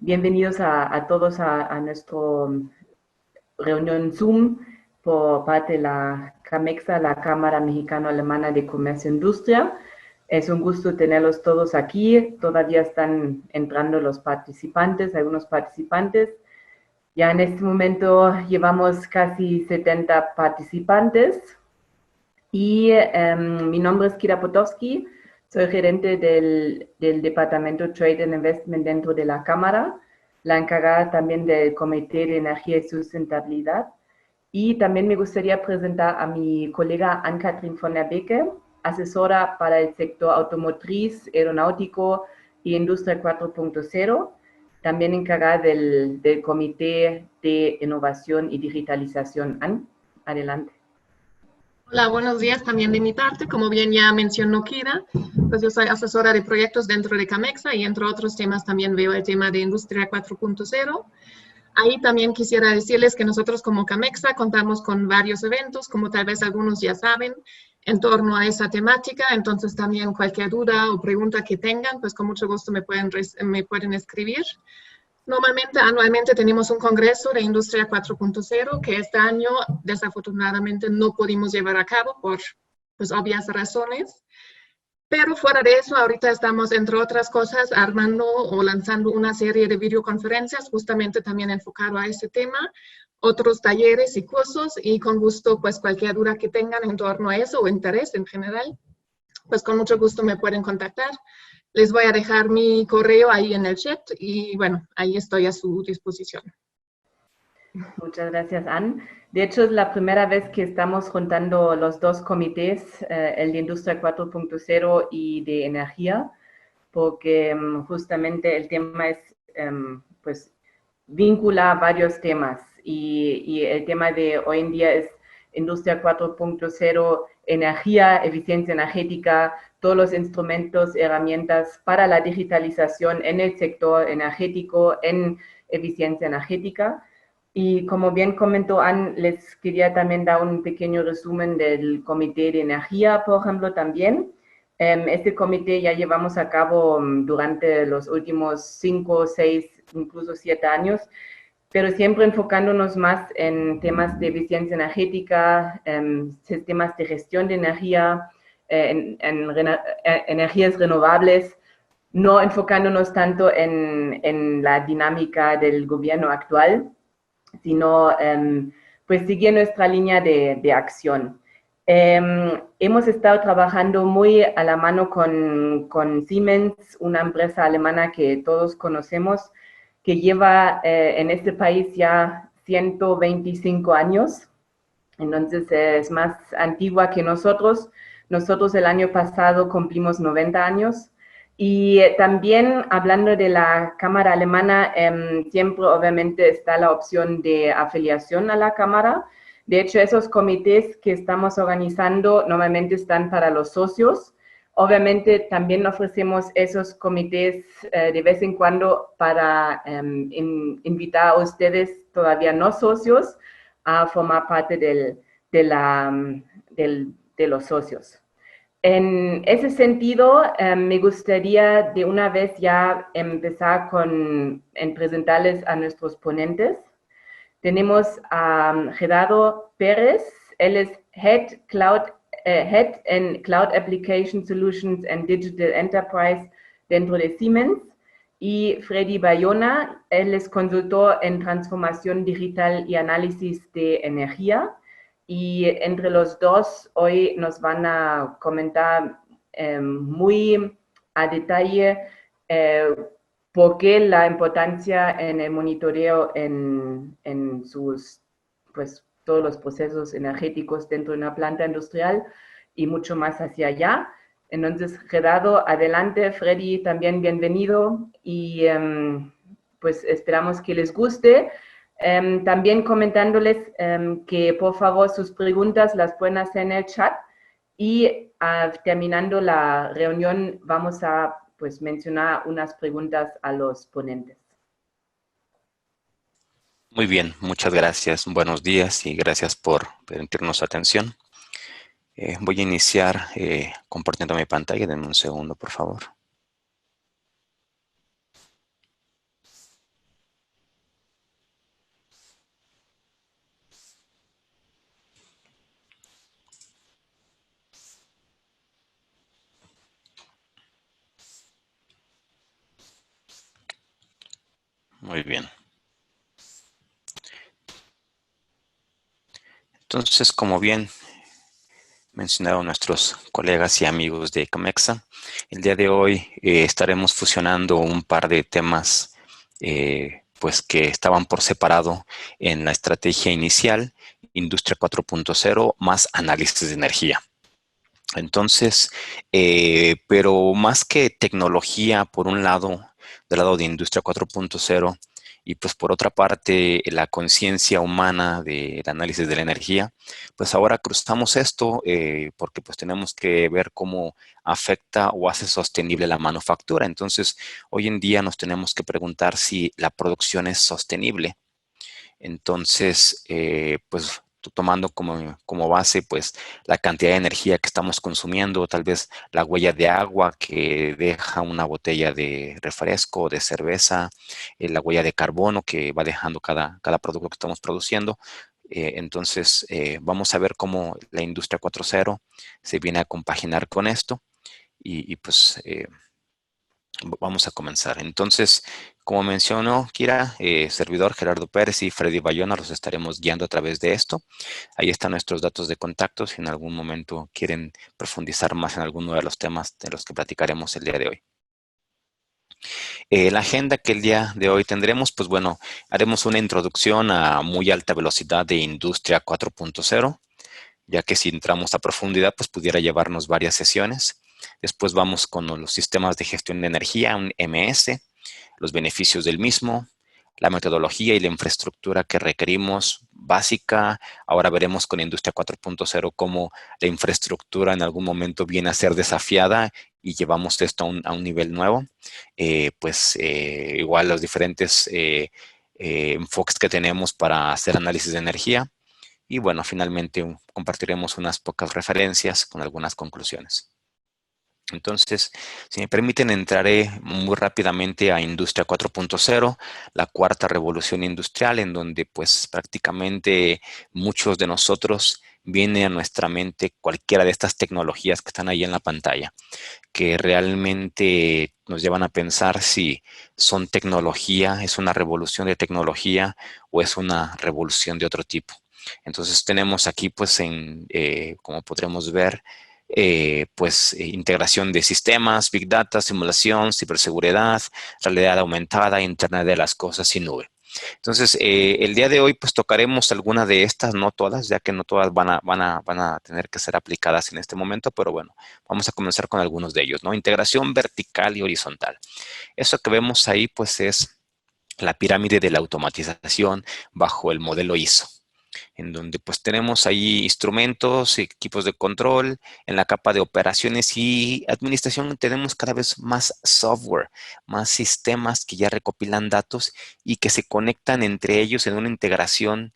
Bienvenidos a todos a nuestra reunión Zoom por parte de la CAMEXA, la Cámara Mexicano-Alemana de Comercio e Industria. Es un gusto tenerlos todos aquí. Todavía están entrando los participantes, algunos participantes. Ya en este momento llevamos casi 70 participantes. Y mi nombre es Kira Potowski, soy gerente del Departamento Trade and Investment dentro de la Cámara, la encargada también del Comité de Energía y Sustentabilidad. Y también me gustaría presentar a mi colega Ann-Kathrin von der Beke, asesora para el sector automotriz, aeronáutico y industria 4.0, también encargada del Comité de Innovación y Digitalización. Ann, adelante. Hola, buenos días también de mi parte. Como bien ya mencionó Kira, pues yo soy asesora de proyectos dentro de CAMEXA y entre otros temas también veo el tema de Industria 4.0. Ahí también quisiera decirles que nosotros como CAMEXA contamos con varios eventos, como tal vez algunos ya saben, en torno a esa temática. Entonces también cualquier duda o pregunta que tengan, pues con mucho gusto me pueden escribir. Normalmente, anualmente tenemos un congreso de Industria 4.0 que este año desafortunadamente no pudimos llevar a cabo por pues, obvias razones. Pero fuera de eso, ahorita estamos, entre otras cosas, armando o lanzando una serie de videoconferencias justamente también enfocado a ese tema, otros talleres y cursos, y con gusto, pues cualquier duda que tengan en torno a eso o interés en general, pues con mucho gusto me pueden contactar. Les voy a dejar mi correo ahí en el chat y bueno, ahí estoy a su disposición. Muchas gracias, Ann. De hecho, es la primera vez que estamos juntando los dos comités, el de Industria 4.0 y de Energía, porque justamente el tema es, pues, vincula varios temas y el tema de hoy en día es Industria 4.0, energía, eficiencia energética, todos los instrumentos, herramientas para la digitalización en el sector energético, en eficiencia energética. Y como bien comentó Ann, les quería también dar un pequeño resumen del Comité de Energía, por ejemplo, también. Este comité ya llevamos a cabo durante los últimos 5, 6, incluso 7 años, pero siempre enfocándonos más en temas de eficiencia energética, sistemas de gestión de energía, energías renovables, no enfocándonos tanto en la dinámica del gobierno actual, sino pues sigue nuestra línea de acción. Hemos estado trabajando muy a la mano con Siemens, una empresa alemana que todos conocemos, que lleva en este país ya 125 años, entonces es más antigua que nosotros. Nosotros el año pasado cumplimos 90 años. Y también hablando de la Cámara Alemana, siempre obviamente está la opción de afiliación a la Cámara. De hecho, esos comités que estamos organizando normalmente están para los socios. Obviamente también ofrecemos esos comités de vez en cuando para invitar a ustedes todavía no socios a formar parte de los socios. En ese sentido, me gustaría de una vez ya empezar en presentarles a nuestros ponentes. Tenemos a Gerardo Pérez, él es Head en Cloud Application Solutions and Digital Enterprise dentro de Siemens, y Freddy Bayona, él es consultor en transformación digital y análisis de energía. Y entre los dos hoy nos van a comentar muy a detalle por qué la importancia en el monitoreo en sus, pues, todos los procesos energéticos dentro de una planta industrial y mucho más hacia allá. Entonces, Gerardo, adelante. Freddy, también bienvenido y pues esperamos que les guste. También comentándoles que por favor sus preguntas las pueden hacer en el chat y terminando la reunión vamos a pues mencionar unas preguntas a los ponentes. Muy bien, muchas gracias. Buenos días y gracias por permitirnos su atención. Voy a iniciar compartiendo mi pantalla. Denme un segundo, por favor. Muy bien. Entonces, como bien mencionaron nuestros colegas y amigos de Camexa, el día de hoy estaremos fusionando un par de temas pues que estaban por separado en la estrategia inicial, Industria 4.0 más análisis de energía. Entonces, pero más que tecnología, por un lado, del lado de Industria 4.0, y pues por otra parte, la conciencia humana del análisis de la energía, pues ahora cruzamos esto porque pues tenemos que ver cómo afecta o hace sostenible la manufactura. Entonces, hoy en día nos tenemos que preguntar si la producción es sostenible. Entonces, pues tomando como base pues la cantidad de energía que estamos consumiendo, tal vez la huella de agua que deja una botella de refresco o de cerveza, la huella de carbono que va dejando cada producto que estamos produciendo. Entonces, vamos a ver cómo la industria 4.0 se viene a compaginar con esto y pues vamos a comenzar. Entonces, como mencionó Kira, servidor Gerardo Pérez y Freddy Bayona los estaremos guiando a través de esto. Ahí están nuestros datos de contacto si en algún momento quieren profundizar más en alguno de los temas de los que platicaremos el día de hoy. La agenda que el día de hoy tendremos, pues bueno, haremos una introducción a muy alta velocidad de Industria 4.0, ya que si entramos a profundidad, pues pudiera llevarnos varias sesiones. Después vamos con los sistemas de gestión de energía, un MS, los beneficios del mismo, la metodología y la infraestructura que requerimos básica. Ahora veremos con Industria 4.0 cómo la infraestructura en algún momento viene a ser desafiada y llevamos esto a un nivel nuevo. Igual los diferentes enfoques que tenemos para hacer análisis de energía. Y bueno, finalmente compartiremos unas pocas referencias con algunas conclusiones. Entonces, si me permiten, entraré muy rápidamente a Industria 4.0, la cuarta revolución industrial, en donde pues prácticamente muchos de nosotros viene a nuestra mente cualquiera de estas tecnologías que están ahí en la pantalla, que realmente nos llevan a pensar si son tecnología, es una revolución de tecnología o es una revolución de otro tipo. Entonces tenemos aquí pues como podremos ver, integración de sistemas, Big Data, simulación, ciberseguridad, realidad aumentada, Internet de las cosas y nube. Entonces, el día de hoy pues tocaremos alguna de estas, no todas, ya que no todas van a tener que ser aplicadas en este momento, pero bueno, vamos a comenzar con algunos de ellos, ¿no? Integración vertical y horizontal. Eso que vemos ahí pues es la pirámide de la automatización bajo el modelo ISO, en donde pues tenemos ahí instrumentos, equipos de control, en la capa de operaciones y administración tenemos cada vez más software, más sistemas que ya recopilan datos y que se conectan entre ellos en una integración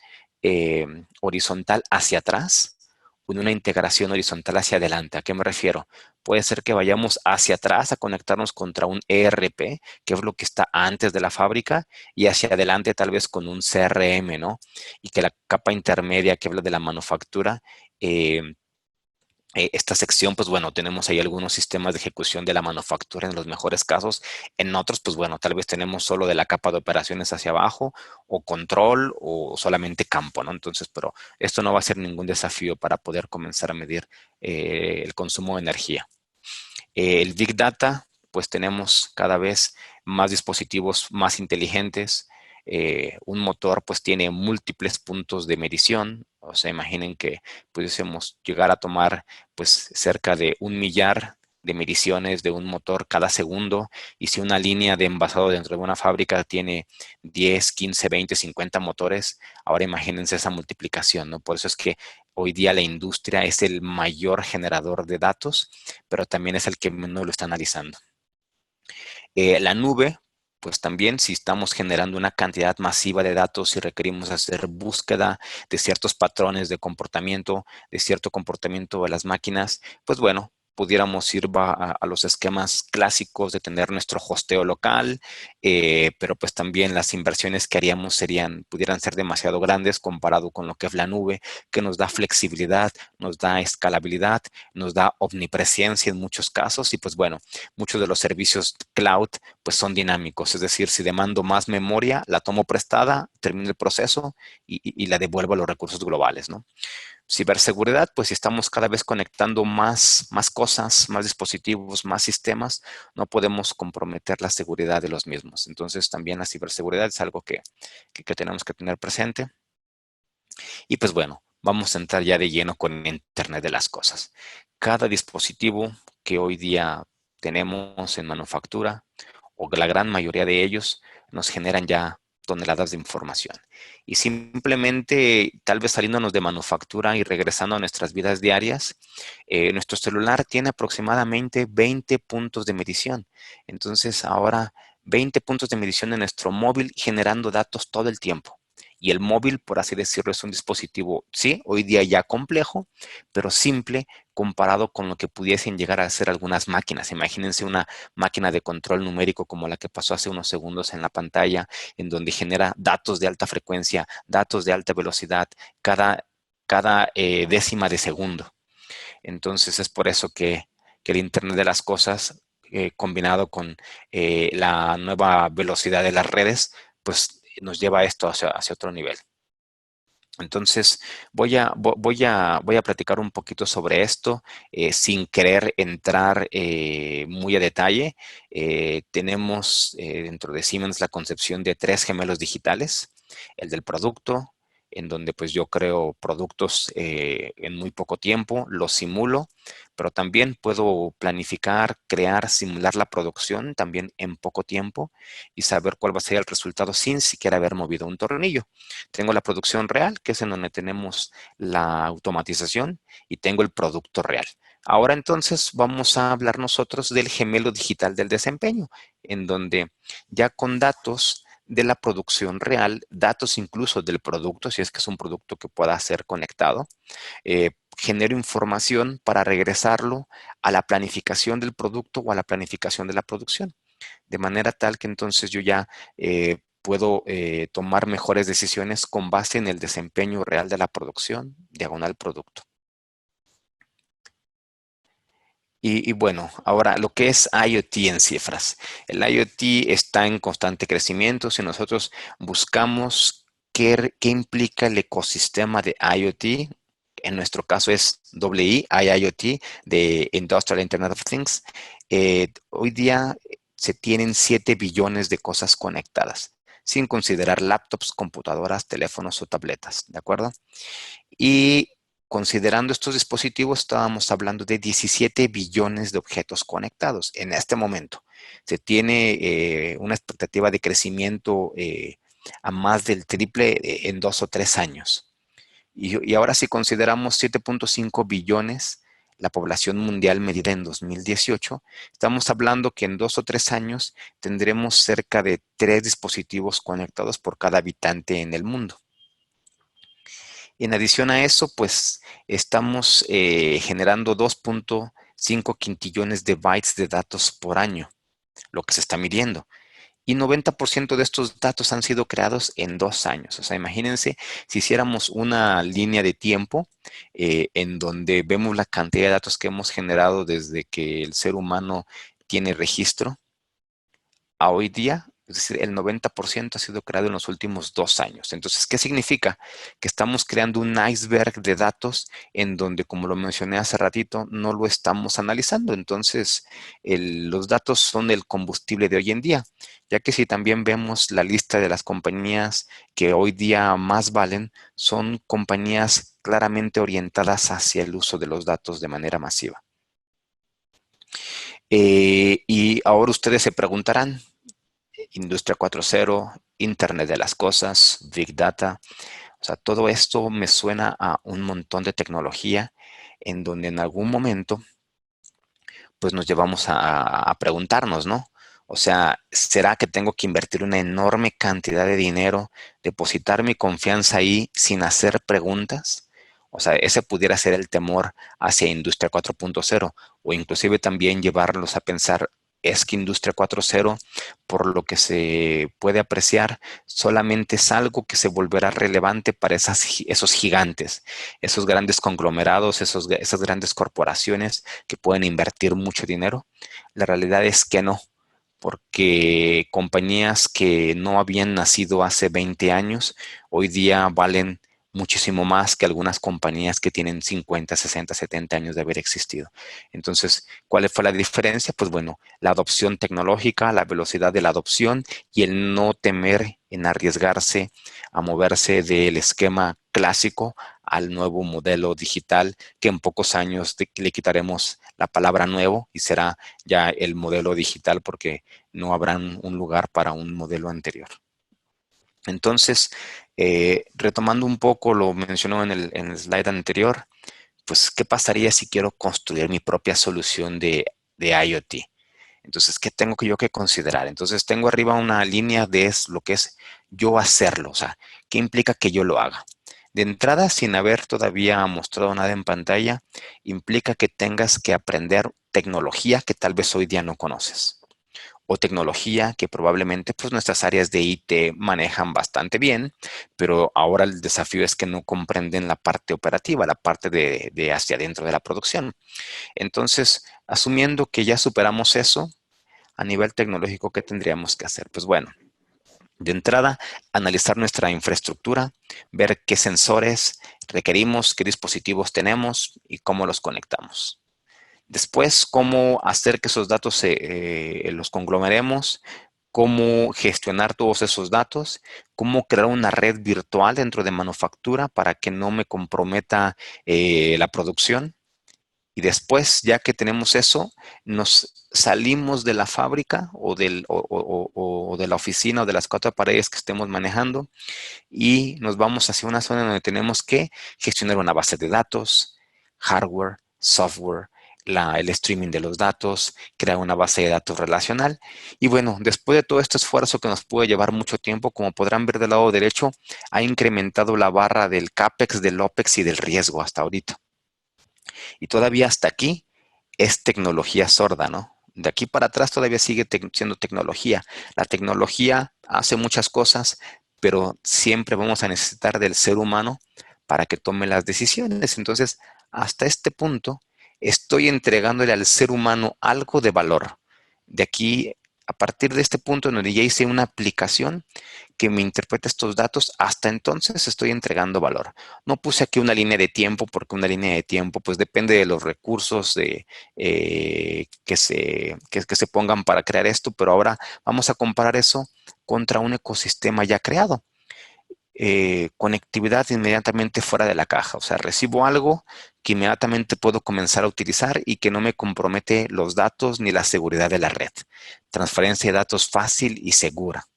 horizontal hacia atrás o en una integración horizontal hacia adelante. ¿A qué me refiero? Puede ser que vayamos hacia atrás a conectarnos contra un ERP, que es lo que está antes de la fábrica, y hacia adelante tal vez con un CRM, ¿no? Y que la capa intermedia que habla de la manufactura, esta sección, pues bueno, tenemos ahí algunos sistemas de ejecución de la manufactura en los mejores casos. En otros, pues bueno, tal vez tenemos solo de la capa de operaciones hacia abajo o control o solamente campo, ¿no? Entonces, pero esto no va a ser ningún desafío para poder comenzar a medir el consumo de energía. El Big Data, pues tenemos cada vez más dispositivos más inteligentes. Un motor pues tiene múltiples puntos de medición. O sea, imaginen que pudiésemos llegar a tomar pues cerca de 1 millar de mediciones de un motor cada segundo. Y si una línea de envasado dentro de una fábrica tiene 10, 15, 20, 50 motores, ahora imagínense esa multiplicación, ¿no? Por eso es que hoy día la industria es el mayor generador de datos, pero también es el que menos lo está analizando. La nube, pues también si estamos generando una cantidad masiva de datos y requerimos hacer búsqueda de ciertos patrones de comportamiento, de cierto comportamiento de las máquinas, pues bueno, pudiéramos ir a los esquemas clásicos de tener nuestro hosteo local, pero pues también las inversiones que haríamos pudieran ser demasiado grandes comparado con lo que es la nube, que nos da flexibilidad, nos da escalabilidad, nos da omnipresencia en muchos casos y pues bueno, muchos de los servicios cloud pues son dinámicos, es decir, si demando más memoria, la tomo prestada, termino el proceso y la devuelvo a los recursos globales, ¿no? Ciberseguridad, pues si estamos cada vez conectando más cosas, más dispositivos, más sistemas, no podemos comprometer la seguridad de los mismos. Entonces también la ciberseguridad es algo que tenemos que tener presente. Y pues bueno, vamos a entrar ya de lleno con Internet de las cosas. Cada dispositivo que hoy día tenemos en manufactura, o la gran mayoría de ellos, nos generan ya toneladas de información. Y simplemente, tal vez saliéndonos de manufactura y regresando a nuestras vidas diarias, nuestro celular tiene aproximadamente 20 puntos de medición. Entonces, ahora 20 puntos de medición en nuestro móvil generando datos todo el tiempo. Y el móvil, por así decirlo, es un dispositivo, sí, hoy día ya complejo, pero simple comparado con lo que pudiesen llegar a ser algunas máquinas. Imagínense una máquina de control numérico como la que pasó hace unos segundos en la pantalla, en donde genera datos de alta frecuencia, datos de alta velocidad, cada décima de segundo. Entonces es por eso que el Internet de las cosas, combinado con la nueva velocidad de las redes, pues nos lleva a esto hacia otro nivel. Entonces, voy a platicar un poquito sobre esto sin querer entrar muy a detalle. Tenemos dentro de Siemens la concepción de 3 gemelos digitales, el del producto, en donde pues yo creo productos en muy poco tiempo, los simulo, pero también puedo planificar, crear, simular la producción también en poco tiempo y saber cuál va a ser el resultado sin siquiera haber movido un tornillo. Tengo la producción real, que es en donde tenemos la automatización, y tengo el producto real. Ahora entonces vamos a hablar nosotros del gemelo digital del desempeño, en donde ya con datos de la producción real, datos incluso del producto, si es que es un producto que pueda ser conectado, genero información para regresarlo a la planificación del producto o a la planificación de la producción. De manera tal que entonces yo ya puedo tomar mejores decisiones con base en el desempeño real de la producción, diagonal producto. Y bueno, ahora lo que es IoT en cifras. El IoT está en constante crecimiento. Si nosotros buscamos qué implica el ecosistema de IoT, en nuestro caso es IIoT, de Industrial Internet of Things, hoy día se tienen 7 billones de cosas conectadas, sin considerar laptops, computadoras, teléfonos o tabletas, ¿de acuerdo? Y considerando estos dispositivos, estábamos hablando de 17 billones de objetos conectados en este momento. Se tiene una expectativa de crecimiento a más del triple en 2 o 3 años. Y ahora si consideramos 7.5 billones, la población mundial medida en 2018, estamos hablando que en 2 o 3 años tendremos cerca de 3 dispositivos conectados por cada habitante en el mundo. En adición a eso, pues estamos generando 2.5 quintillones de bytes de datos por año, lo que se está midiendo. Y 90% de estos datos han sido creados en 2 años. O sea, imagínense si hiciéramos una línea de tiempo en donde vemos la cantidad de datos que hemos generado desde que el ser humano tiene registro a hoy día. Es decir, el 90% ha sido creado en los últimos 2 años. Entonces, ¿qué significa? Que estamos creando un iceberg de datos en donde, como lo mencioné hace ratito, no lo estamos analizando. Entonces, los datos son el combustible de hoy en día, ya que si también vemos la lista de las compañías que hoy día más valen, son compañías claramente orientadas hacia el uso de los datos de manera masiva. Y ahora ustedes se preguntarán, Industria 4.0, Internet de las cosas, Big Data. O sea, todo esto me suena a un montón de tecnología en donde en algún momento pues nos llevamos a preguntarnos, ¿no? O sea, ¿será que tengo que invertir una enorme cantidad de dinero, depositar mi confianza ahí sin hacer preguntas? O sea, ese pudiera ser el temor hacia Industria 4.0 o inclusive también llevarlos a pensar, es que Industria 4.0, por lo que se puede apreciar, solamente es algo que se volverá relevante para esos gigantes, esos grandes conglomerados, esas grandes corporaciones que pueden invertir mucho dinero. La realidad es que no, porque compañías que no habían nacido hace 20 años, hoy día valen muchísimo más que algunas compañías que tienen 50, 60, 70 años de haber existido. Entonces, ¿cuál fue la diferencia? Pues bueno, la adopción tecnológica, la velocidad de la adopción y el no temer en arriesgarse a moverse del esquema clásico al nuevo modelo digital, que en pocos años le quitaremos la palabra nuevo y será ya el modelo digital porque no habrá un lugar para un modelo anterior. Entonces, retomando un poco lo mencionó en el slide anterior, pues, ¿qué pasaría si quiero construir mi propia solución de IoT? Entonces, ¿qué tengo yo que considerar? Entonces, tengo arriba una línea de lo que es yo hacerlo, o sea, ¿qué implica que yo lo haga? De entrada, sin haber todavía mostrado nada en pantalla, implica que tengas que aprender tecnología que tal vez hoy día no conoces o tecnología que probablemente pues nuestras áreas de IT manejan bastante bien, pero ahora el desafío es que no comprenden la parte operativa, la parte de hacia adentro de la producción. Entonces, asumiendo que ya superamos eso, a nivel tecnológico, ¿qué tendríamos que hacer? Pues bueno, de entrada, analizar nuestra infraestructura, ver qué sensores requerimos, qué dispositivos tenemos y cómo los conectamos. Después, cómo hacer que esos datos los conglomeremos, cómo gestionar todos esos datos, cómo crear una red virtual dentro de manufactura para que no me comprometa la producción. Y después, ya que tenemos eso, nos salimos de la fábrica o de la oficina o de las 4 paredes que estemos manejando y nos vamos hacia una zona donde tenemos que gestionar una base de datos, hardware, software, el streaming de los datos, crear una base de datos relacional. Y bueno, después de todo este esfuerzo que nos puede llevar mucho tiempo, como podrán ver del lado derecho, ha incrementado la barra del CAPEX, del OPEX y del riesgo hasta ahorita. Y todavía hasta aquí es tecnología sorda, ¿no? De aquí para atrás todavía sigue siendo tecnología. La tecnología hace muchas cosas, pero siempre vamos a necesitar del ser humano para que tome las decisiones. Entonces, hasta este punto, estoy entregándole al ser humano algo de valor. De aquí, a partir de este punto en donde ya hice una aplicación que me interprete estos datos, hasta entonces estoy entregando valor. No puse aquí una línea de tiempo porque una línea de tiempo pues depende de los recursos que se pongan para crear esto, pero ahora vamos a comparar eso contra un ecosistema ya creado. Conectividad inmediatamente fuera de la caja, o sea, recibo algo que inmediatamente puedo comenzar a utilizar y que no me compromete los datos ni la seguridad de la red. Transferencia de datos fácil y segura.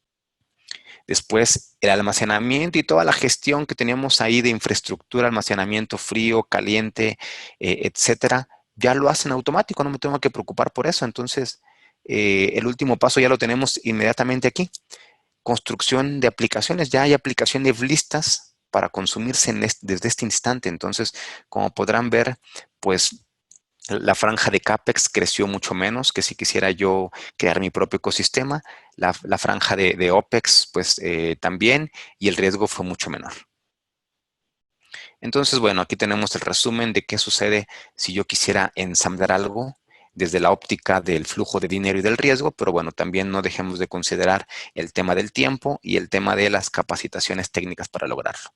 Después, el almacenamiento y toda la gestión que teníamos ahí de infraestructura, almacenamiento frío, caliente, etcétera, ya lo hacen automático, no me tengo que preocupar por eso. Entonces, el último paso ya lo tenemos inmediatamente aquí. Construcción de aplicaciones, ya hay aplicaciones listas para consumirse desde este instante. Entonces, como podrán ver, pues la franja de CAPEX creció mucho menos que si quisiera yo crear mi propio ecosistema. La franja de OPEX, pues también, y el riesgo fue mucho menor. Entonces, bueno, aquí tenemos el resumen de qué sucede si yo quisiera ensamblar algo desde la óptica del flujo de dinero y del riesgo, pero bueno, también no dejemos de considerar el tema del tiempo y el tema de las capacitaciones técnicas para lograrlo.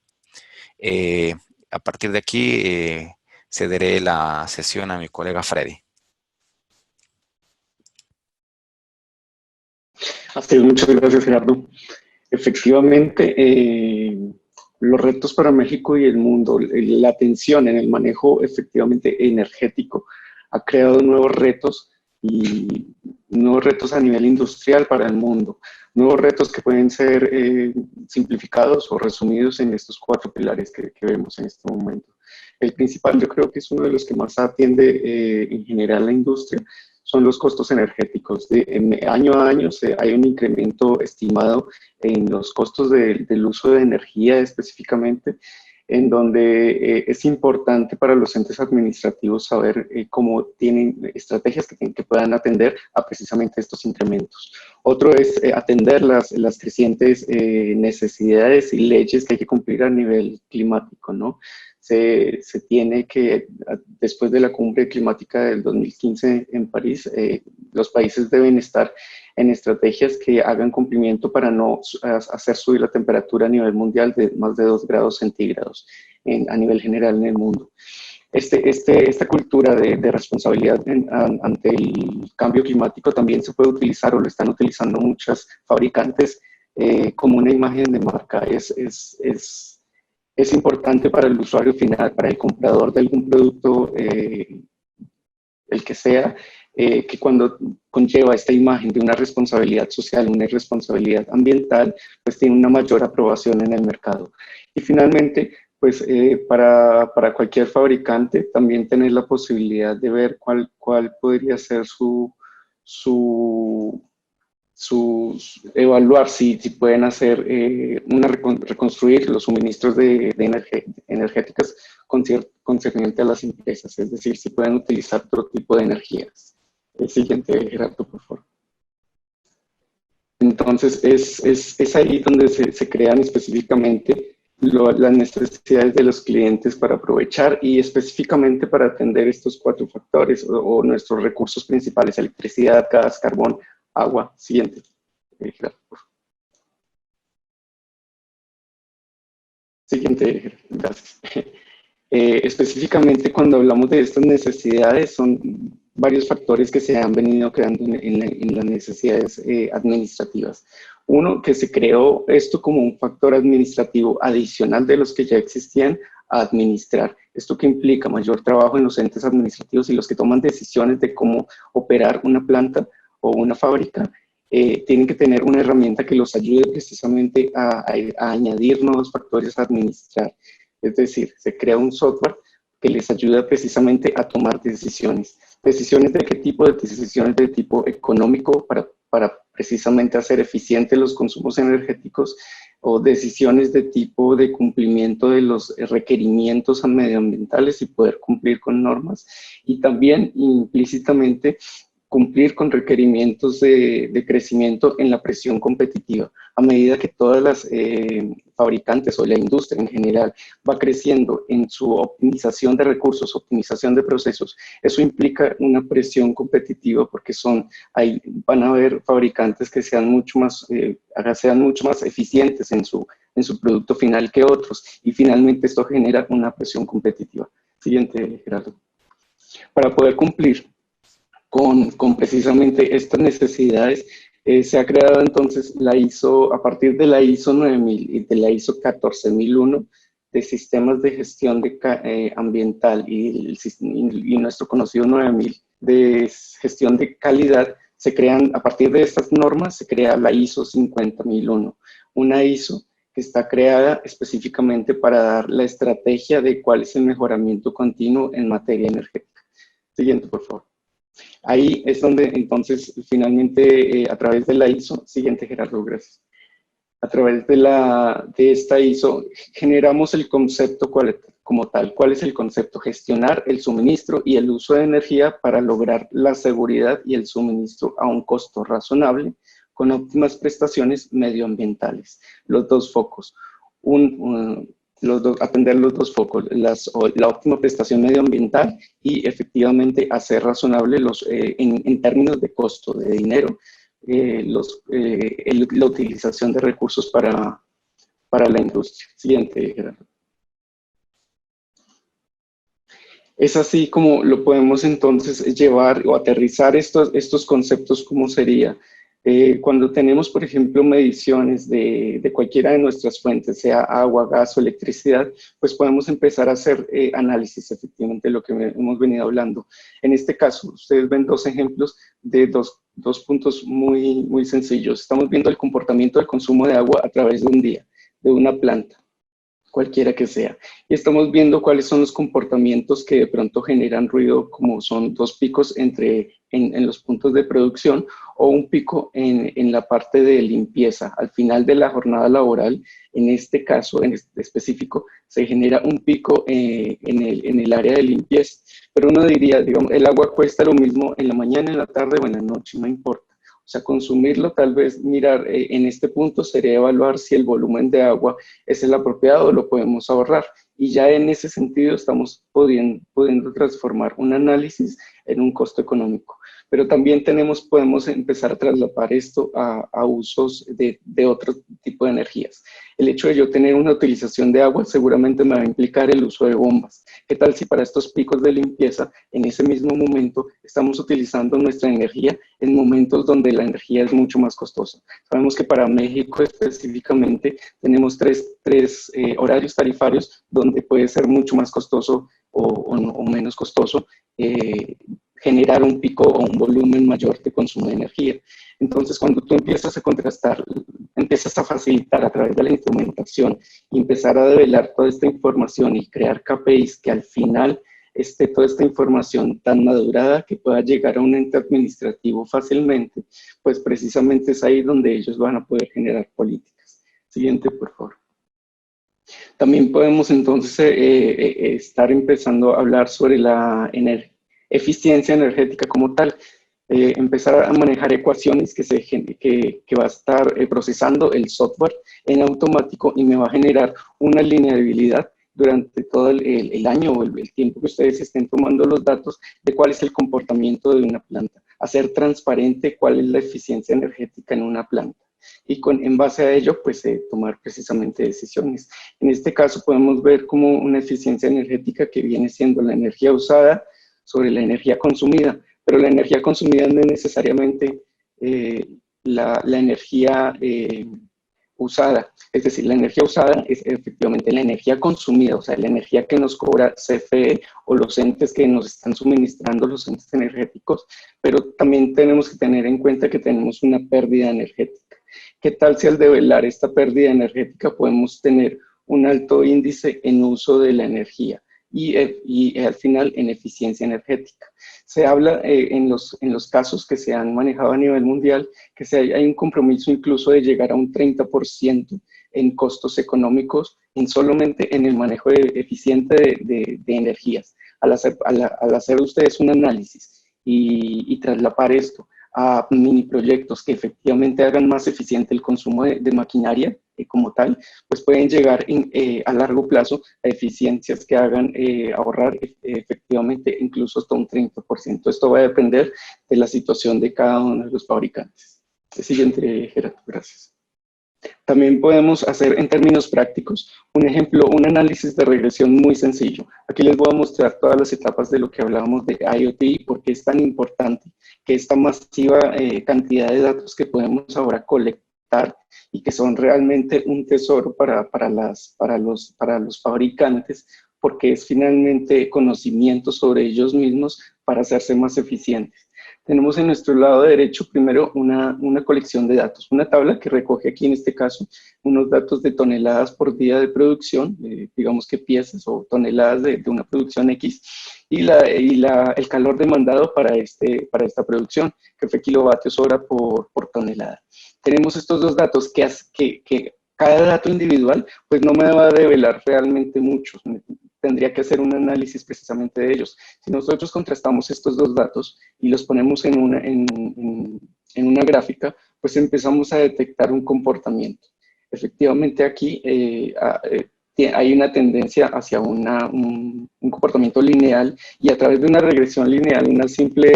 A partir de aquí, cederé la sesión a mi colega Freddy. Así es, muchas gracias, Gerardo. Efectivamente, los retos para México y el mundo, la tensión en el manejo efectivamente energético ha creado nuevos retos y nuevos retos a nivel industrial para el mundo, nuevos retos que pueden ser simplificados o resumidos en estos 4 pilares que vemos en este momento. El principal, yo creo que es uno de los que más atiende en general la industria, son los costos energéticos. Año a año hay un incremento estimado en los costos del uso de energía específicamente, en donde es importante para los entes administrativos saber cómo tienen estrategias que puedan atender a precisamente estos incrementos. Otro es atender las crecientes necesidades y leyes que hay que cumplir a nivel climático, ¿no? Se tiene que, después de la cumbre climática del 2015 en París, los países deben estar en estrategias que hagan cumplimiento para no hacer subir la temperatura a nivel mundial de más de 2 grados centígrados a nivel general en el mundo. Esta cultura de responsabilidad ante el cambio climático también se puede utilizar, o lo están utilizando muchas fabricantes, como una imagen de marca. Es importante para el usuario final, para el comprador de algún producto, el que sea, que cuando conlleva esta imagen de una responsabilidad social, una responsabilidad ambiental, pues tiene una mayor aprobación en el mercado. Y finalmente, pues para cualquier fabricante también tener la posibilidad de ver cuál podría ser evaluar si pueden hacer reconstruir los suministros de energéticas concerniente a las empresas, es decir, si pueden utilizar otro tipo de energías. El siguiente, Gerardo, por favor. Entonces, es ahí donde se crean específicamente las necesidades de los clientes para aprovechar y específicamente para atender estos 4 factores o nuestros recursos principales: electricidad, gas, carbón, agua. Siguiente. Gerardo, por favor. Siguiente, gracias. Específicamente cuando hablamos de estas necesidades, son varios factores que se han venido creando en las necesidades administrativas. Uno, que se creó esto como un factor administrativo adicional de los que ya existían a administrar. Esto que implica mayor trabajo en los entes administrativos y los que toman decisiones de cómo operar una planta o una fábrica. Tienen que tener una herramienta que los ayude precisamente a añadir nuevos factores a administrar. Es decir, se crea un software que les ayuda precisamente a tomar decisiones. ¿Decisiones de qué tipo? De decisiones de tipo económico para precisamente hacer eficientes los consumos energéticos, o decisiones de tipo de cumplimiento de los requerimientos medioambientales y poder cumplir con normas, y también implícitamente cumplir con requerimientos de crecimiento en la presión competitiva. A medida que todas las fabricantes o la industria en general va creciendo en su optimización de recursos, optimización de procesos, eso implica una presión competitiva, porque van a haber fabricantes que sean mucho más eficientes en su producto final que otros, y finalmente esto genera una presión competitiva. Siguiente, Gerardo. Para poder cumplir con precisamente estas necesidades, se ha creado entonces la ISO, a partir de la ISO 9000 y de la ISO 14001, de sistemas de gestión ambiental y nuestro conocido 9000 de gestión de calidad. Se crean, a partir de estas normas, se crea la ISO 50001, una ISO que está creada específicamente para dar la estrategia de cuál es el mejoramiento continuo en materia energética. Siguiente, por favor. Ahí es donde entonces finalmente a través de la ISO, siguiente, Gerardo, gracias. A través de esta ISO generamos el concepto como tal. ¿Cuál es el concepto? Gestionar el suministro y el uso de energía para lograr la seguridad y el suministro a un costo razonable con óptimas prestaciones medioambientales. Los dos focos. Atender los dos focos, la óptima prestación medioambiental y efectivamente hacer razonable en términos de costo, de dinero, la utilización de recursos para la industria. Siguiente, Gerardo. Es así como lo podemos entonces llevar o aterrizar estos conceptos. ¿Cómo sería? Cuando tenemos, por ejemplo, mediciones de cualquiera de nuestras fuentes, sea agua, gas o electricidad, pues podemos empezar a hacer análisis, efectivamente, de lo que hemos venido hablando. En este caso, ustedes ven 2 ejemplos de dos puntos muy, muy sencillos. Estamos viendo el comportamiento del consumo de agua a través de un día, de una planta. cualquiera que sea. Y estamos viendo cuáles son los comportamientos que de pronto generan ruido, como son dos picos en los puntos de producción o un pico en la parte de limpieza. Al final de la jornada laboral, en este caso en este específico, se genera un pico en el área de limpieza. Pero uno diría, digamos, el agua cuesta lo mismo en la mañana, en la tarde o en la noche, no importa. O sea, consumirlo, tal vez mirar en este punto sería evaluar si el volumen de agua es el apropiado o lo podemos ahorrar. Y ya en ese sentido estamos pudiendo transformar un análisis en un costo económico. Pero también podemos empezar a trasladar esto a usos de otro tipo de energías. El hecho de yo tener una utilización de agua seguramente me va a implicar el uso de bombas. ¿Qué tal si para estos picos de limpieza, en ese mismo momento, estamos utilizando nuestra energía en momentos donde la energía es mucho más costosa? Sabemos que para México específicamente tenemos tres horarios tarifarios donde puede ser mucho más costoso o menos costoso generar un pico o un volumen mayor de consumo de energía. Entonces, cuando tú empiezas a contrastar, empiezas a facilitar a través de la instrumentación y empezar a develar toda esta información y crear KPIs que al final esté toda esta información tan madurada que pueda llegar a un ente administrativo fácilmente, pues precisamente es ahí donde ellos van a poder generar políticas. Siguiente, por favor. También podemos entonces estar empezando a hablar sobre la eficiencia energética como tal, empezar a manejar ecuaciones que va a estar procesando el software en automático y me va a generar una linealidad durante todo el año o el tiempo que ustedes estén tomando los datos de cuál es el comportamiento de una planta, hacer transparente cuál es la eficiencia energética en una planta. Y en base a ello, pues tomar precisamente decisiones. En este caso podemos ver como una eficiencia energética que viene siendo la energía usada sobre la energía consumida, pero la energía consumida no es necesariamente la energía usada, es decir, la energía usada es efectivamente la energía consumida, o sea, la energía que nos cobra CFE o los entes que nos están suministrando los entes energéticos, pero también tenemos que tener en cuenta que tenemos una pérdida energética. ¿Qué tal si al develar esta pérdida energética podemos tener un alto índice en uso de la energía? Y al final en eficiencia energética. Se habla en los casos que se han manejado a nivel mundial que hay un compromiso incluso de llegar a un 30% en costos económicos solamente en el manejo eficiente de energías. Al hacer ustedes un análisis y trasladar esto a mini proyectos que efectivamente hagan más eficiente el consumo de maquinaria como tal, pues pueden llegar a largo plazo a eficiencias que hagan ahorrar efectivamente incluso hasta un 30%. Esto va a depender de la situación de cada uno de los fabricantes. El siguiente, Gerardo, gracias. También podemos hacer en términos prácticos un ejemplo, un análisis de regresión muy sencillo. Aquí les voy a mostrar todas las etapas de lo que hablábamos de IoT y por qué es tan importante que esta masiva cantidad de datos que podemos ahora colectar y que son realmente un tesoro para los fabricantes, porque es finalmente conocimiento sobre ellos mismos para hacerse más eficientes. Tenemos en nuestro lado derecho primero una colección de datos, una tabla que recoge aquí en este caso unos datos de toneladas por día de producción, digamos que piezas o toneladas de una producción X, y el calor demandado para esta producción, que fue kilovatios hora por tonelada. Tenemos estos dos datos que cada dato individual pues no me va a revelar realmente mucho. Tendría que hacer un análisis precisamente de ellos. Si nosotros contrastamos estos dos datos y los ponemos en una gráfica, pues empezamos a detectar un comportamiento. Efectivamente aquí hay una tendencia hacia un comportamiento lineal y a través de una regresión lineal, una simple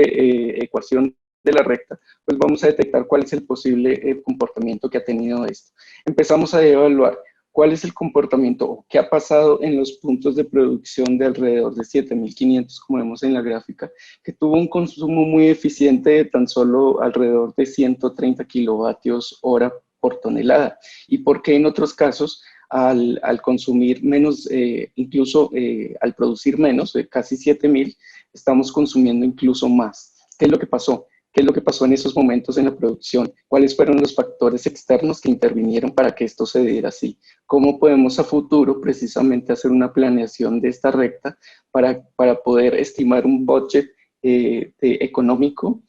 ecuación de la recta, pues vamos a detectar cuál es el posible comportamiento que ha tenido esto. Empezamos a evaluar cuál es el comportamiento o qué ha pasado en los puntos de producción de alrededor de 7.500, como vemos en la gráfica, que tuvo un consumo muy eficiente de tan solo alrededor de 130 kilovatios hora por tonelada. Y por qué en otros casos, al consumir menos, incluso al producir menos, casi 7.000, estamos consumiendo incluso más. ¿Qué es lo que pasó? qué es lo que pasó en esos momentos en la producción, cuáles fueron los factores externos que intervinieron para que esto se diera así, cómo podemos a futuro precisamente hacer una planeación de esta recta para poder estimar un budget económico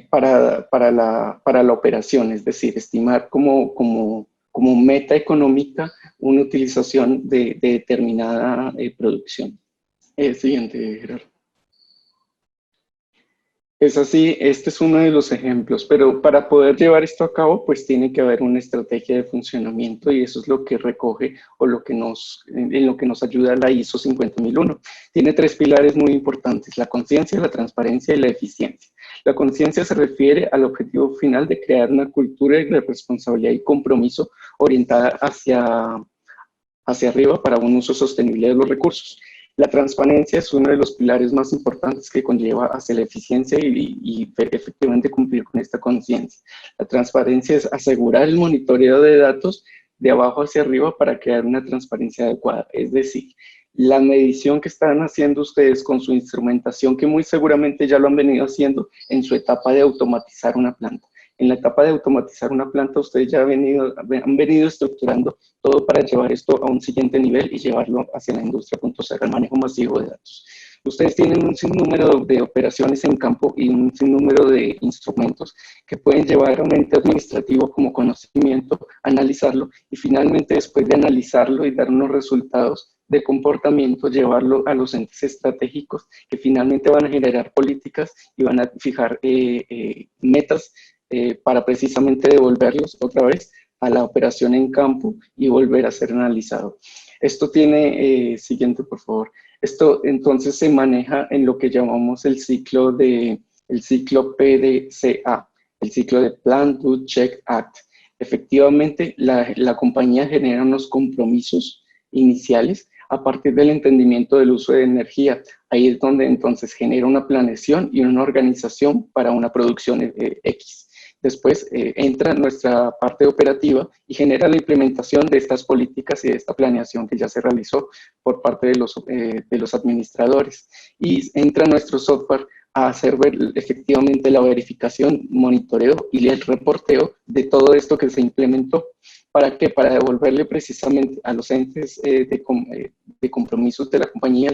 para la operación, es decir, estimar como meta económica una utilización de determinada producción. Siguiente, Gerardo. Es así, este es uno de los ejemplos, pero para poder llevar esto a cabo, pues tiene que haber una estrategia de funcionamiento y eso es lo que recoge o en lo que nos ayuda la ISO 50001. Tiene 3 pilares muy importantes: la conciencia, la transparencia y la eficiencia. La conciencia se refiere al objetivo final de crear una cultura de responsabilidad y compromiso orientada hacia arriba para un uso sostenible de los recursos. La transparencia es uno de los pilares más importantes que conlleva hacia la eficiencia y efectivamente cumplir con esta conciencia. La transparencia es asegurar el monitoreo de datos de abajo hacia arriba para crear una transparencia adecuada. Es decir, la medición que están haciendo ustedes con su instrumentación, que muy seguramente ya lo han venido haciendo en su etapa de automatizar una planta. En la etapa de automatizar una planta, ustedes ya han venido estructurando todo para llevar esto a un siguiente nivel y llevarlo hacia la industria 4.0, el manejo masivo de datos. Ustedes tienen un sinnúmero de operaciones en campo y un sinnúmero de instrumentos que pueden llevar a un ente administrativo como conocimiento, analizarlo y finalmente, después de analizarlo y dar unos resultados de comportamiento, llevarlo a los entes estratégicos que finalmente van a generar políticas y van a fijar metas para precisamente devolverlos otra vez a la operación en campo y volver a ser analizado. Esto tiene, siguiente por favor, esto entonces se maneja en lo que llamamos el ciclo PDCA, el ciclo de Plan, Do, Check, Act. Efectivamente, la compañía genera unos compromisos iniciales a partir del entendimiento del uso de energía. Ahí es donde entonces genera una planeación y una organización para una producción X. Después entra nuestra parte operativa y genera la implementación de estas políticas y de esta planeación que ya se realizó por parte de los administradores. Y entra nuestro software a hacer efectivamente la verificación, monitoreo y el reporteo de todo esto que se implementó. ¿Para qué? Para devolverle precisamente a los entes de compromisos de la compañía,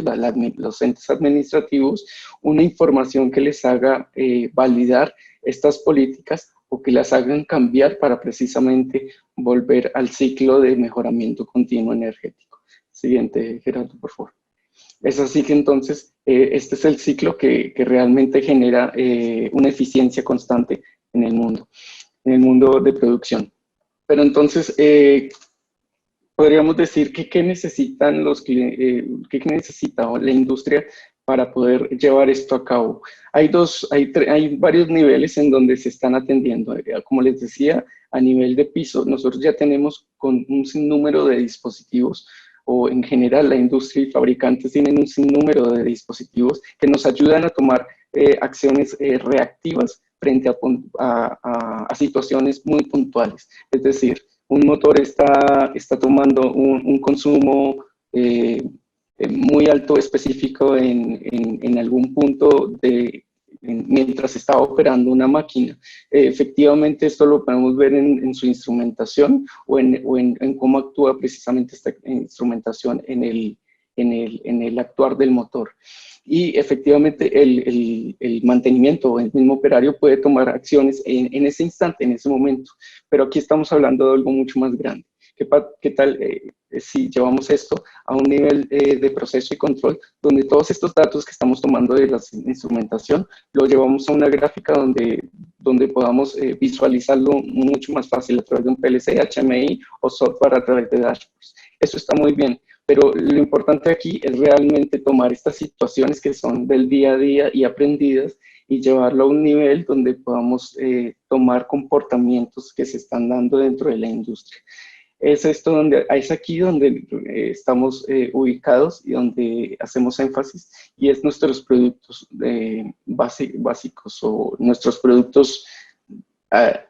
los entes administrativos, una información que les haga validar estas políticas o que las hagan cambiar para precisamente volver al ciclo de mejoramiento continuo energético. Siguiente, Gerardo, por favor. Es así que entonces este es el ciclo que realmente genera una eficiencia constante en el mundo de producción. Pero entonces, podríamos decir que qué necesita la industria para poder llevar esto a cabo. Hay varios niveles en donde se están atendiendo. Como les decía, a nivel de piso, nosotros ya tenemos con un sinnúmero de dispositivos, o en general la industria y fabricantes tienen un sinnúmero de dispositivos que nos ayudan a tomar acciones reactivas frente a situaciones muy puntuales. Es decir, un motor está tomando un consumo muy alto específico en algún punto mientras está operando una máquina. Efectivamente, esto lo podemos ver en su instrumentación o en cómo actúa precisamente esta instrumentación en el actuar del motor. Y efectivamente el mantenimiento, el mismo operario puede tomar acciones en ese instante, en ese momento. Pero aquí estamos hablando de algo mucho más grande. ¿Qué tal si llevamos esto a un nivel de proceso y control donde todos estos datos que estamos tomando de la instrumentación lo llevamos a una gráfica donde podamos visualizarlo mucho más fácil a través de un PLC, HMI o software a través de dashboards? Eso está muy bien, pero lo importante aquí es realmente tomar estas situaciones que son del día a día y aprendidas y llevarlo a un nivel donde podamos tomar comportamientos que se están dando dentro de la industria. Es aquí donde estamos ubicados y donde hacemos énfasis, y es nuestros productos básicos o nuestros productos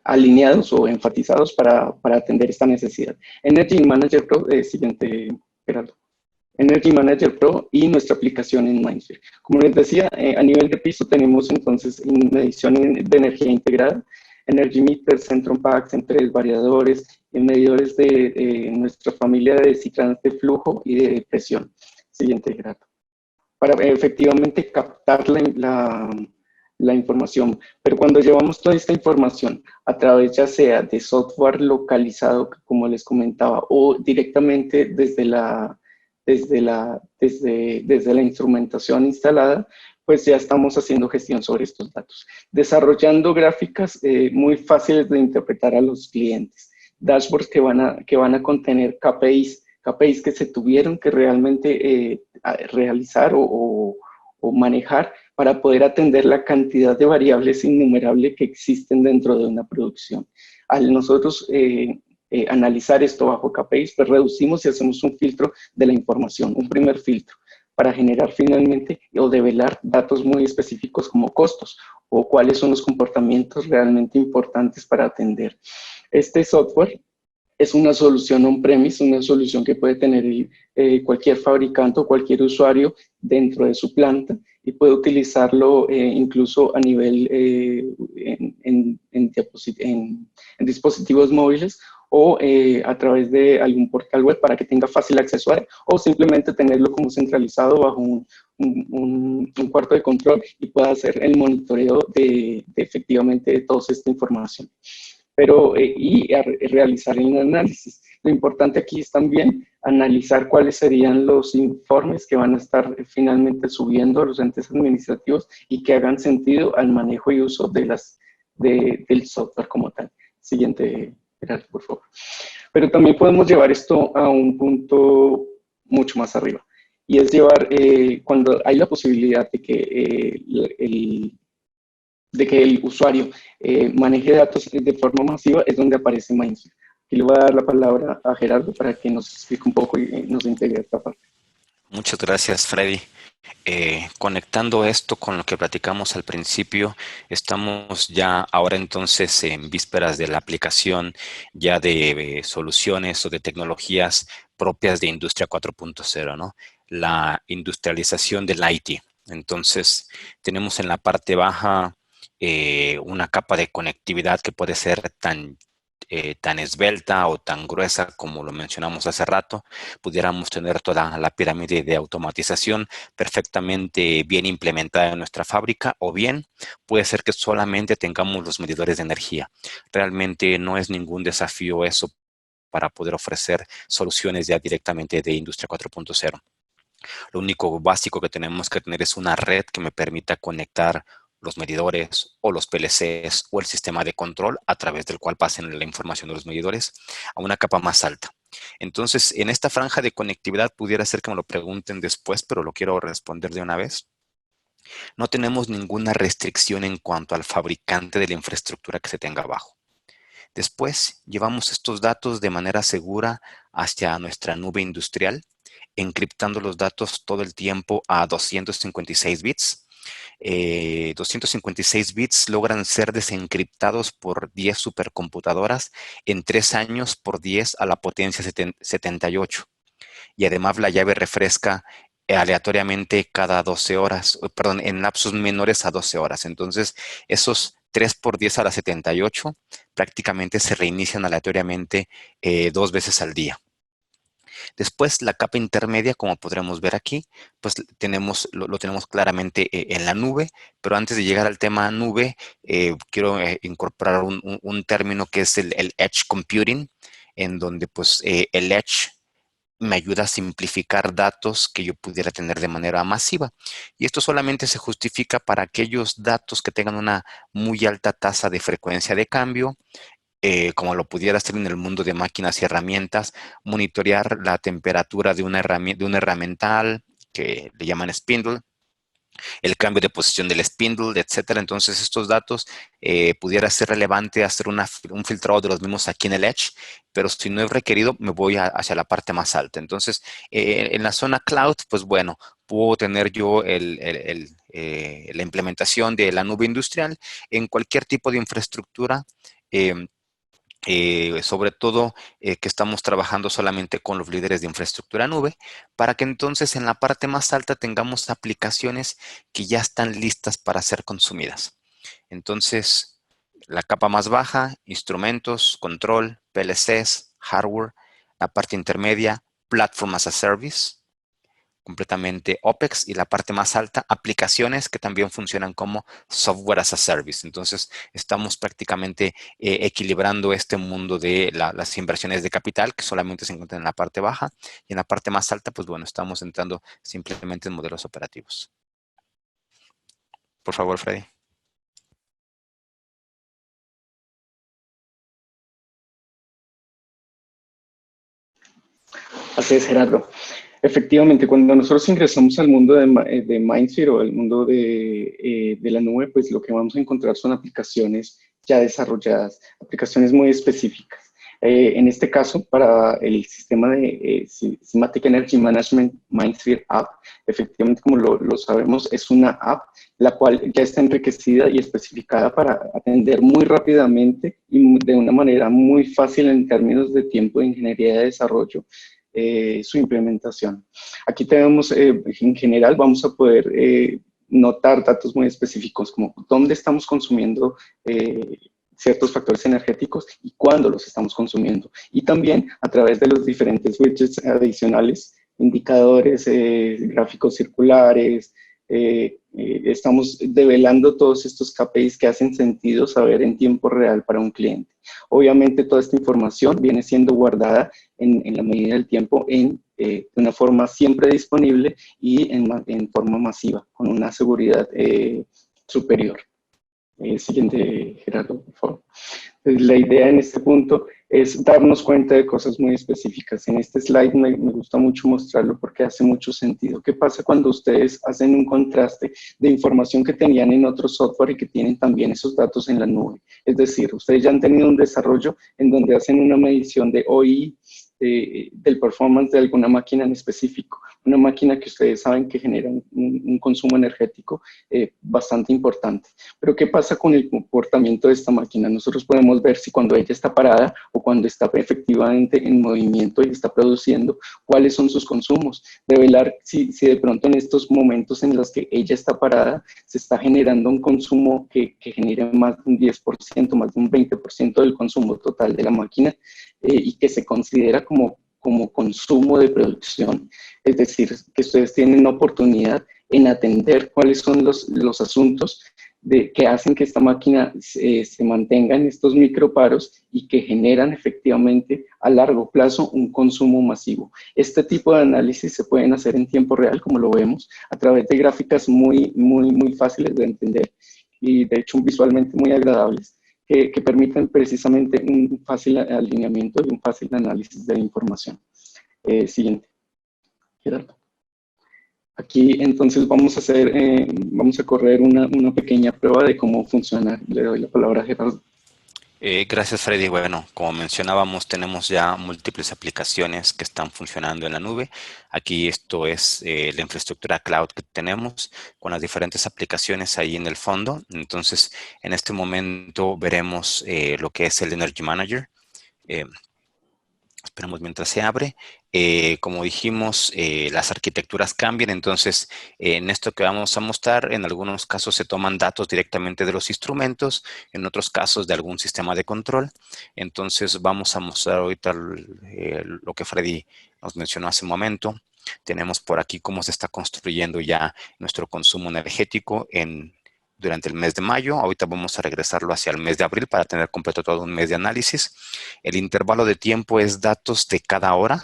alineados o enfatizados para atender esta necesidad. Energy Manager Pro, siguiente, Gerardo. Energy Manager Pro y nuestra aplicación en Mindsphere. Como les decía, a nivel de piso tenemos entonces medición de energía integrada, Energy Meter, Centron Packs, entre variadores, medidores de nuestra familia de ciclanes de flujo y de presión. Siguiente gráfico. Para efectivamente captar la información. Pero cuando llevamos toda esta información a través ya sea de software localizado, como les comentaba, o directamente desde la instrumentación instalada, pues ya estamos haciendo gestión sobre estos datos. Desarrollando gráficas muy fáciles de interpretar a los clientes. Dashboards que van a contener KPIs que se tuvieron que realmente realizar o manejar para poder atender la cantidad de variables innumerables que existen dentro de una producción. Al nosotros analizar esto bajo KPIs, pues reducimos y hacemos un filtro de la información, un primer filtro, para generar finalmente o develar datos muy específicos como costos o cuáles son los comportamientos realmente importantes para atender. Este software es una solución on-premise, una solución que puede tener cualquier fabricante o cualquier usuario dentro de su planta y puede utilizarlo incluso a nivel en dispositivos móviles o a través de algún portal web para que tenga fácil acceso a él, o simplemente tenerlo como centralizado bajo un cuarto de control y pueda hacer el monitoreo de efectivamente de toda esta información. Pero, realizar el análisis. Lo importante aquí es también analizar cuáles serían los informes que van a estar finalmente subiendo a los entes administrativos y que hagan sentido al manejo y uso del software como tal. Siguiente, Gerardo, por favor. Pero también podemos llevar esto a un punto mucho más arriba. Y es llevar, cuando hay la posibilidad de que el usuario maneje datos de forma masiva, es donde aparece Mindsphere. Y le voy a dar la palabra a Gerardo para que nos explique un poco y nos integre esta parte. Muchas gracias, Freddy. Conectando esto con lo que platicamos al principio, estamos ya ahora entonces en vísperas de la aplicación ya de soluciones o de tecnologías propias de Industria 4.0, ¿no? La industrialización del IT. Entonces, tenemos en la parte baja una capa de conectividad que puede ser tan esbelta o tan gruesa como lo mencionamos hace rato. Pudiéramos tener toda la pirámide de automatización perfectamente bien implementada en nuestra fábrica, o bien puede ser que solamente tengamos los medidores de energía. Realmente no es ningún desafío eso para poder ofrecer soluciones ya directamente de Industria 4.0. Lo único básico que tenemos que tener es una red que me permita conectar los medidores o los PLCs o el sistema de control a través del cual pasen la información de los medidores a una capa más alta. Entonces, en esta franja de conectividad pudiera ser que me lo pregunten después, pero lo quiero responder de una vez. No tenemos ninguna restricción en cuanto al fabricante de la infraestructura que se tenga abajo. Después, llevamos estos datos de manera segura hacia nuestra nube industrial, encriptando los datos todo el tiempo a 256 bits. 256 bits logran ser desencriptados por 10 supercomputadoras en 3 años por 10 a la potencia 78. Y además la llave refresca aleatoriamente cada 12 horas, perdón, en lapsos menores a 12 horas. Entonces, esos 3 por 10 a la 78 prácticamente se reinician aleatoriamente 2 veces al día. Después, la capa intermedia, como podremos ver aquí, pues lo tenemos claramente en la nube, pero antes de llegar al tema nube, quiero incorporar un término que es el Edge Computing, en donde pues el Edge me ayuda a simplificar datos que yo pudiera tener de manera masiva. Y esto solamente se justifica para aquellos datos que tengan una muy alta tasa de frecuencia de cambio, como lo pudiera hacer en el mundo de máquinas y herramientas, monitorear la temperatura de un herramental que le llaman spindle, el cambio de posición del spindle, etcétera. Entonces, estos datos pudiera ser relevante hacer un filtrado de los mismos aquí en el Edge, pero si no es requerido, me voy hacia la parte más alta. Entonces, en la zona cloud, pues bueno, puedo tener yo la implementación de la nube industrial en cualquier tipo de infraestructura sobre todo que estamos trabajando solamente con los líderes de infraestructura nube, para que entonces en la parte más alta tengamos aplicaciones que ya están listas para ser consumidas. Entonces, la capa más baja, instrumentos, control, PLCs, hardware. La parte intermedia, Platform as a Service, completamente OPEX, y la parte más alta, aplicaciones que también funcionan como Software as a Service. Entonces, estamos prácticamente equilibrando este mundo de las inversiones de capital, que solamente se encuentran en la parte baja, y en la parte más alta, pues bueno, estamos entrando simplemente en modelos operativos. Por favor, Freddy. Así es, Gerardo. Efectivamente, cuando nosotros ingresamos al mundo de MindSphere o al mundo de la nube, pues lo que vamos a encontrar son aplicaciones ya desarrolladas, aplicaciones muy específicas. En este caso, para el sistema de Systematic Energy Management MindSphere App, efectivamente, como lo sabemos, es una app la cual ya está enriquecida y especificada para atender muy rápidamente y de una manera muy fácil en términos de tiempo de ingeniería de desarrollo su implementación. Aquí tenemos, en general, vamos a poder notar datos muy específicos como dónde estamos consumiendo ciertos factores energéticos y cuándo los estamos consumiendo. Y también a través de los diferentes widgets adicionales, indicadores, gráficos circulares, estamos develando todos estos KPIs que hacen sentido saber en tiempo real para un cliente. Obviamente toda esta información viene siendo guardada en la medida del tiempo de una forma siempre disponible y en forma masiva, con una seguridad superior. Siguiente, Gerardo, por favor. Entonces, la idea en este punto es darnos cuenta de cosas muy específicas. En este slide me gusta mucho mostrarlo porque hace mucho sentido. ¿Qué pasa cuando ustedes hacen un contraste de información que tenían en otro software y que tienen también esos datos en la nube? Es decir, ustedes ya han tenido un desarrollo en donde hacen una medición de OI, del performance de alguna máquina en específico, una máquina que ustedes saben que genera un consumo energético bastante importante. Pero ¿qué pasa con el comportamiento de esta máquina? Nosotros podemos ver si cuando ella está parada o cuando está efectivamente en movimiento y está produciendo, cuáles son sus consumos, develar si de pronto en estos momentos en los que ella está parada se está generando un consumo que genera más de un 10%, más de un 20% del consumo total de la máquina, y que se considera como consumo de producción. Es decir, que ustedes tienen oportunidad en atender cuáles son los asuntos que hacen que esta máquina se mantenga en estos microparos y que generan efectivamente a largo plazo un consumo masivo. Este tipo de análisis se pueden hacer en tiempo real, como lo vemos, a través de gráficas muy fáciles de entender y de hecho visualmente muy agradables, que permiten precisamente un fácil alineamiento y un fácil análisis de la información. Siguiente. Gerardo. Aquí entonces vamos a correr una pequeña prueba de cómo funciona. Le doy la palabra a Gerardo. Gracias, Freddy. Bueno, como mencionábamos, tenemos ya múltiples aplicaciones que están funcionando en la nube. Aquí esto es la infraestructura cloud que tenemos con las diferentes aplicaciones ahí en el fondo. Entonces, en este momento veremos lo que es el Energy Manager. Esperamos mientras se abre. Como dijimos, las arquitecturas cambian, entonces en esto que vamos a mostrar, en algunos casos se toman datos directamente de los instrumentos, en otros casos de algún sistema de control. Entonces vamos a mostrar ahorita lo que Freddy nos mencionó hace un momento. Tenemos por aquí cómo se está construyendo ya nuestro consumo energético durante el mes de mayo. Ahorita vamos a regresarlo hacia el mes de abril para tener completo todo un mes de análisis. El intervalo de tiempo es datos de cada hora,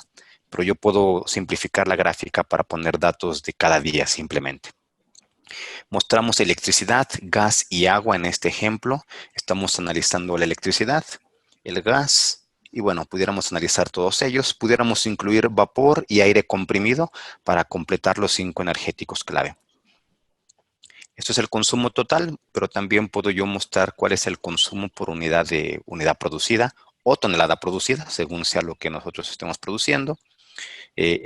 pero yo puedo simplificar la gráfica para poner datos de cada día simplemente. Mostramos electricidad, gas y agua en este ejemplo. Estamos analizando la electricidad, el gas, y bueno, pudiéramos analizar todos ellos. Pudiéramos incluir vapor y aire comprimido para completar los 5 energéticos clave. Esto es el consumo total, pero también puedo yo mostrar cuál es el consumo por unidad producida o tonelada producida, según sea lo que nosotros estemos produciendo.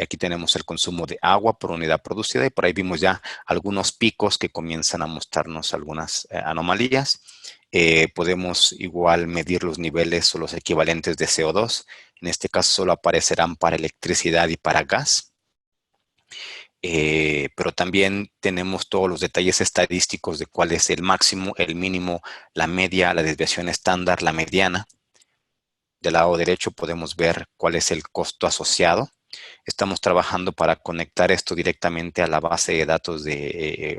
Aquí tenemos el consumo de agua por unidad producida y por ahí vimos ya algunos picos que comienzan a mostrarnos algunas anomalías. Podemos igual medir los niveles o los equivalentes de CO2. En este caso solo aparecerán para electricidad y para gas. Pero también tenemos todos los detalles estadísticos de cuál es el máximo, el mínimo, la media, la desviación estándar, la mediana. Del lado derecho podemos ver cuál es el costo asociado. Estamos trabajando para conectar esto directamente a la base de datos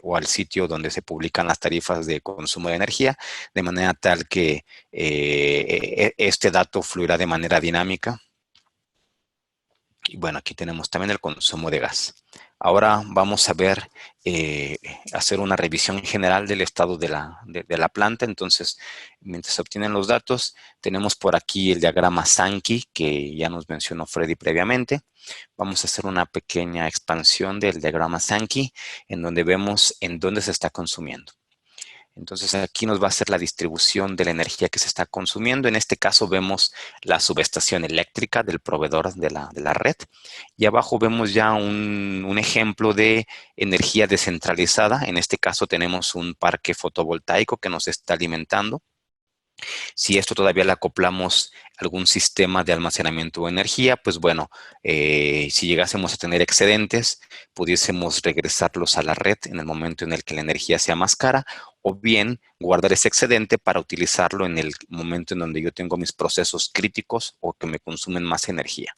o al sitio donde se publican las tarifas de consumo de energía, de manera tal que este dato fluirá de manera dinámica. Y bueno, aquí tenemos también el consumo de gas. Ahora vamos a ver, hacer una revisión general del estado de la planta. Entonces, mientras se obtienen los datos, tenemos por aquí el diagrama Sankey, que ya nos mencionó Freddy previamente. Vamos a hacer una pequeña expansión del diagrama Sankey, en donde vemos en dónde se está consumiendo. Entonces aquí nos va a hacer la distribución de la energía que se está consumiendo. En este caso vemos la subestación eléctrica del proveedor de la red. Y abajo vemos ya un ejemplo de energía descentralizada. En este caso tenemos un parque fotovoltaico que nos está alimentando. Si esto todavía le acoplamos algún sistema de almacenamiento de energía, pues bueno, si llegásemos a tener excedentes, pudiésemos regresarlos a la red en el momento en el que la energía sea más cara, o bien guardar ese excedente para utilizarlo en el momento en donde yo tengo mis procesos críticos o que me consumen más energía.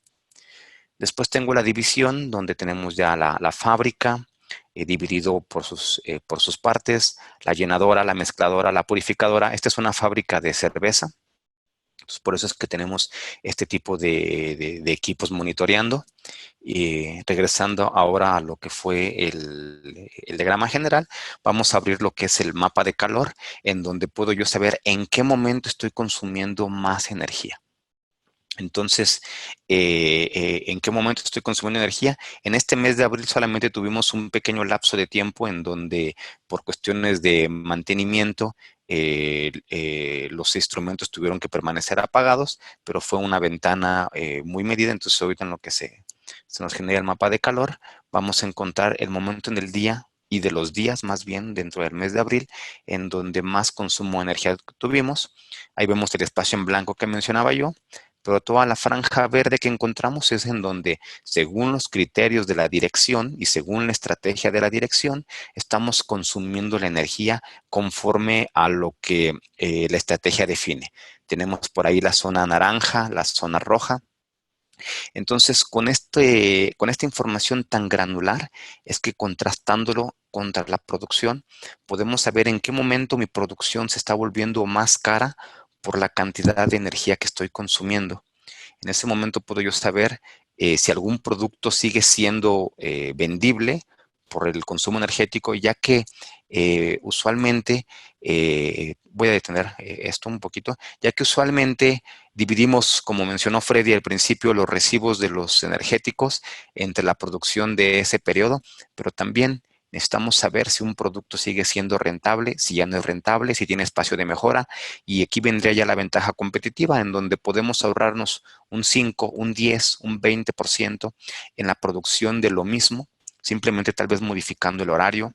Después tengo la división donde tenemos ya la fábrica, dividido por sus partes, la llenadora, la mezcladora, la purificadora. Esta es una fábrica de cerveza. Entonces, por eso es que tenemos este tipo de equipos monitoreando. Y regresando ahora a lo que fue el diagrama general, vamos a abrir lo que es el mapa de calor, en donde puedo yo saber en qué momento estoy consumiendo más energía. Entonces, ¿en qué momento estoy consumiendo energía? En este mes de abril solamente tuvimos un pequeño lapso de tiempo en donde, por cuestiones de mantenimiento, los instrumentos tuvieron que permanecer apagados, pero fue una ventana muy medida. Entonces, ahorita en lo que se nos genera el mapa de calor, vamos a encontrar el momento en el día y de los días más bien dentro del mes de abril, en donde más consumo de energía tuvimos. Ahí vemos el espacio en blanco que mencionaba yo. Pero toda la franja verde que encontramos es en donde, según los criterios de la dirección y según la estrategia de la dirección, estamos consumiendo la energía conforme a lo que la estrategia define. Tenemos por ahí la zona naranja, la zona roja. Entonces, con esta información tan granular, es que contrastándolo contra la producción, podemos saber en qué momento mi producción se está volviendo más cara por la cantidad de energía que estoy consumiendo. En ese momento puedo yo saber si algún producto sigue siendo vendible por el consumo energético, ya que usualmente, voy a detener esto un poquito, ya que usualmente dividimos, como mencionó Freddy al principio, los recibos de los energéticos entre la producción de ese periodo, pero también necesitamos saber si un producto sigue siendo rentable, si ya no es rentable, si tiene espacio de mejora. Y aquí vendría ya la ventaja competitiva, en donde podemos ahorrarnos un 5, un 10, un 20% en la producción de lo mismo, simplemente tal vez modificando el horario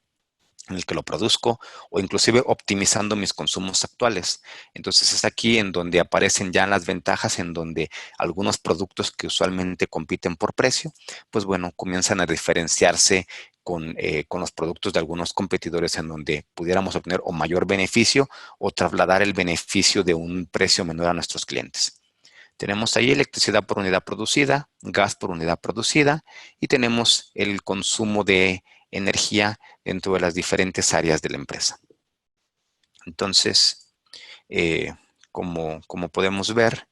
en el que lo produzco o inclusive optimizando mis consumos actuales. Entonces es aquí en donde aparecen ya las ventajas, en donde algunos productos que usualmente compiten por precio, pues bueno, comienzan a diferenciarse con los productos de algunos competidores, en donde pudiéramos obtener o mayor beneficio o trasladar el beneficio de un precio menor a nuestros clientes. Tenemos ahí electricidad por unidad producida, gas por unidad producida, y tenemos el consumo de energía dentro de las diferentes áreas de la empresa. Entonces, como podemos ver,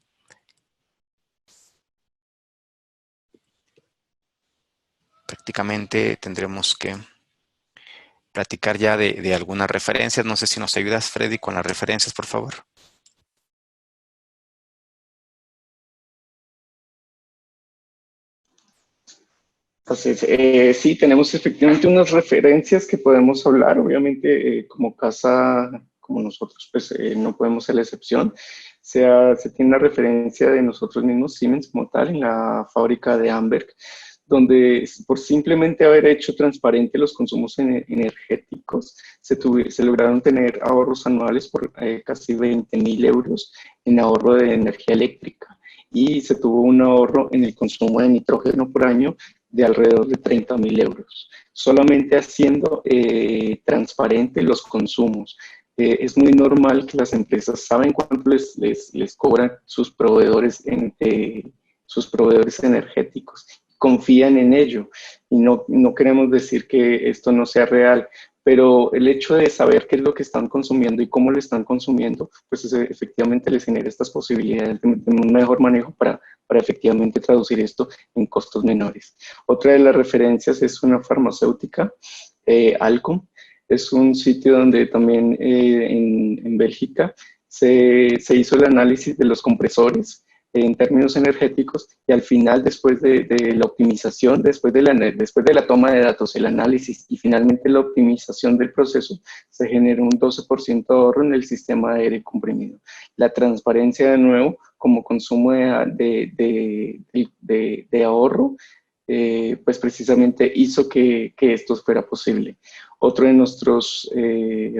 prácticamente tendremos que platicar ya de algunas referencias. No sé si nos ayudas, Freddy, con las referencias, por favor. Entonces, sí, tenemos efectivamente unas referencias que podemos hablar. Obviamente, como casa, como nosotros, pues no podemos ser la excepción. Se tiene una referencia de nosotros mismos, Siemens como tal, en la fábrica de Amberg, donde por simplemente haber hecho transparente los consumos energéticos, se lograron tener ahorros anuales por casi 20.000 euros en ahorro de energía eléctrica, y se tuvo un ahorro en el consumo de nitrógeno por año de alrededor de 30.000 euros, solamente haciendo transparente los consumos. Es muy normal que las empresas saben cuánto les cobran sus proveedores, sus proveedores energéticos, confían en ello, y no queremos decir que esto no sea real, pero el hecho de saber qué es lo que están consumiendo y cómo lo están consumiendo, pues efectivamente les genera estas posibilidades de un mejor manejo para efectivamente traducir esto en costos menores. Otra de las referencias es una farmacéutica, Alcom. Es un sitio donde también en Bélgica se hizo el análisis de los compresores en términos energéticos, y al final, después de la optimización, después de la toma de datos, el análisis y finalmente la optimización del proceso, se generó un 12% de ahorro en el sistema de aire comprimido. La transparencia, de nuevo, como consumo de ahorro, pues precisamente hizo que esto fuera posible. Otro de nuestros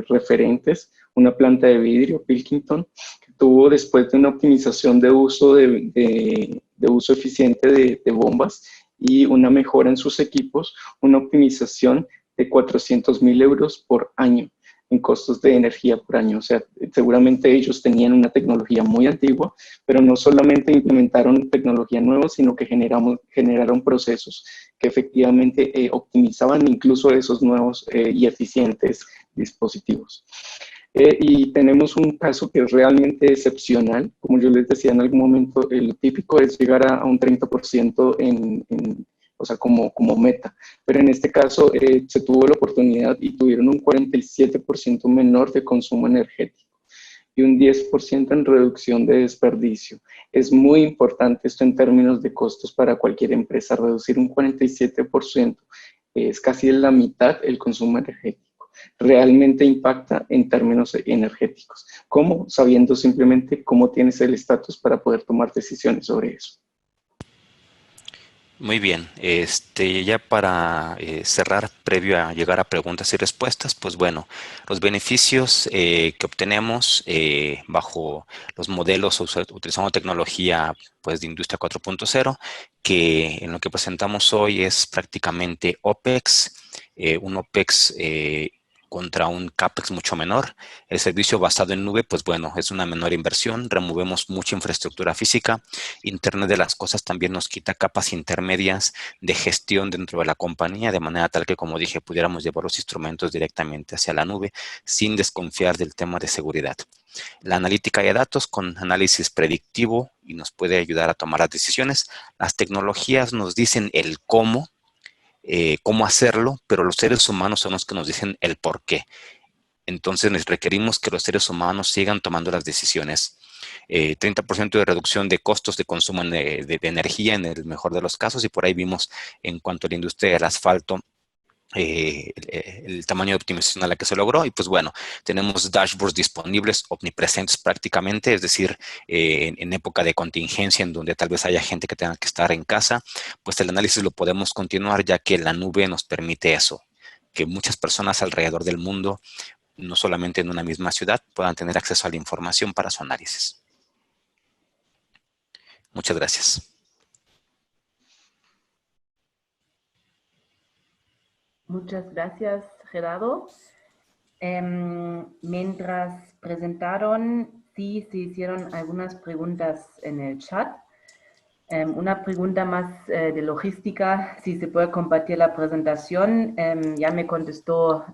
referentes, una planta de vidrio, Pilkington, que tuvo, después de una optimización de uso, de uso eficiente de bombas y una mejora en sus equipos, una optimización de 400.000 euros por año en costos de energía por año. O sea, seguramente ellos tenían una tecnología muy antigua, pero no solamente implementaron tecnología nueva, sino que generaron procesos que efectivamente optimizaban incluso esos nuevos y eficientes dispositivos. Y tenemos un caso que es realmente excepcional. Como yo les decía en algún momento, lo típico es llegar a un 30% o sea, como meta. Pero en este caso se tuvo la oportunidad y tuvieron un 47% menor de consumo energético y un 10% en reducción de desperdicio. Es muy importante esto en términos de costos para cualquier empresa. Reducir un 47% es casi la mitad el consumo energético. Realmente impacta en términos energéticos. ¿Cómo? Sabiendo simplemente cómo tienes el estatus para poder tomar decisiones sobre eso. Muy bien, ya para cerrar, previo a llegar a preguntas y respuestas, pues bueno, los beneficios que obtenemos bajo los modelos utilizando tecnología pues de Industria 4.0, que en lo que presentamos hoy es prácticamente OPEX, un OPEX contra un CAPEX mucho menor. El servicio basado en nube, pues bueno, es una menor inversión, removemos mucha infraestructura física. Internet de las cosas también nos quita capas intermedias de gestión dentro de la compañía, de manera tal que, como dije, pudiéramos llevar los instrumentos directamente hacia la nube sin desconfiar del tema de seguridad. La analítica de datos con análisis predictivo y nos puede ayudar a tomar las decisiones. Las tecnologías nos dicen el cómo hacerlo, pero los seres humanos son los que nos dicen el por qué. Entonces requerimos que los seres humanos sigan tomando las decisiones. 30% de reducción de costos de consumo de energía en el mejor de los casos, y por ahí vimos en cuanto a la industria del asfalto el tamaño de optimización a la que se logró. Y pues bueno, tenemos dashboards disponibles, omnipresentes prácticamente, es decir, en época de contingencia en donde tal vez haya gente que tenga que estar en casa, pues el análisis lo podemos continuar, ya que la nube nos permite eso, que muchas personas alrededor del mundo, no solamente en una misma ciudad, puedan tener acceso a la información para su análisis. Muchas gracias. Muchas gracias, Gerardo. Mientras presentaron, sí se hicieron algunas preguntas en el chat. Una pregunta más de logística, si se puede compartir la presentación. Ya me contestó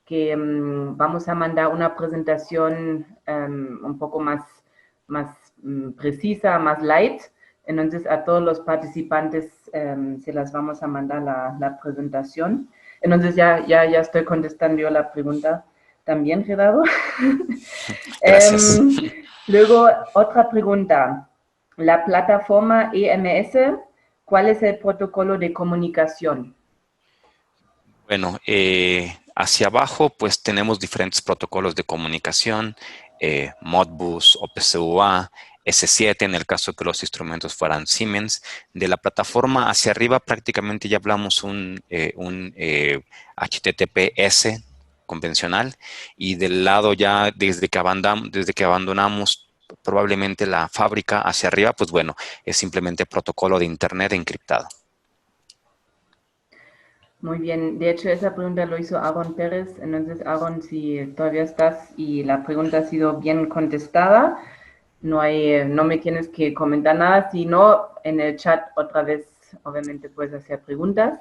que vamos a mandar una presentación un poco más precisa, más light. Entonces, a todos los participantes se las vamos a mandar la presentación. Entonces, ya estoy contestando yo la pregunta también, Gerardo. Gracias. Luego, otra pregunta. La plataforma EMS, ¿cuál es el protocolo de comunicación? Bueno, hacia abajo, pues tenemos diferentes protocolos de comunicación. Modbus, OPC-UA, S7 en el caso que los instrumentos fueran Siemens. De la plataforma hacia arriba prácticamente ya hablamos un HTTPS convencional, y del lado ya desde que abandonamos probablemente la fábrica hacia arriba, pues bueno, es simplemente protocolo de internet encriptado. Muy bien, de hecho esa pregunta lo hizo Aaron Pérez, entonces Aaron, si todavía estás y la pregunta ha sido bien contestada, no me tienes que comentar nada, sino en el chat otra vez obviamente puedes hacer preguntas.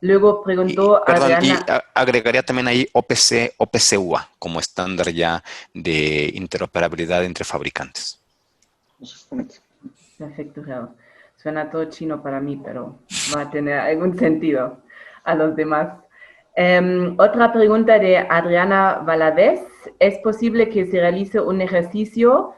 Luego preguntó Perdón, y Adriana. agregaría también ahí OPC-UA como estándar ya de interoperabilidad entre fabricantes. Perfecto, Gerardo. Suena todo chino para mí, pero va a tener algún sentido a los demás. Otra pregunta de Adriana Valadez. ¿Es posible que se realice un ejercicio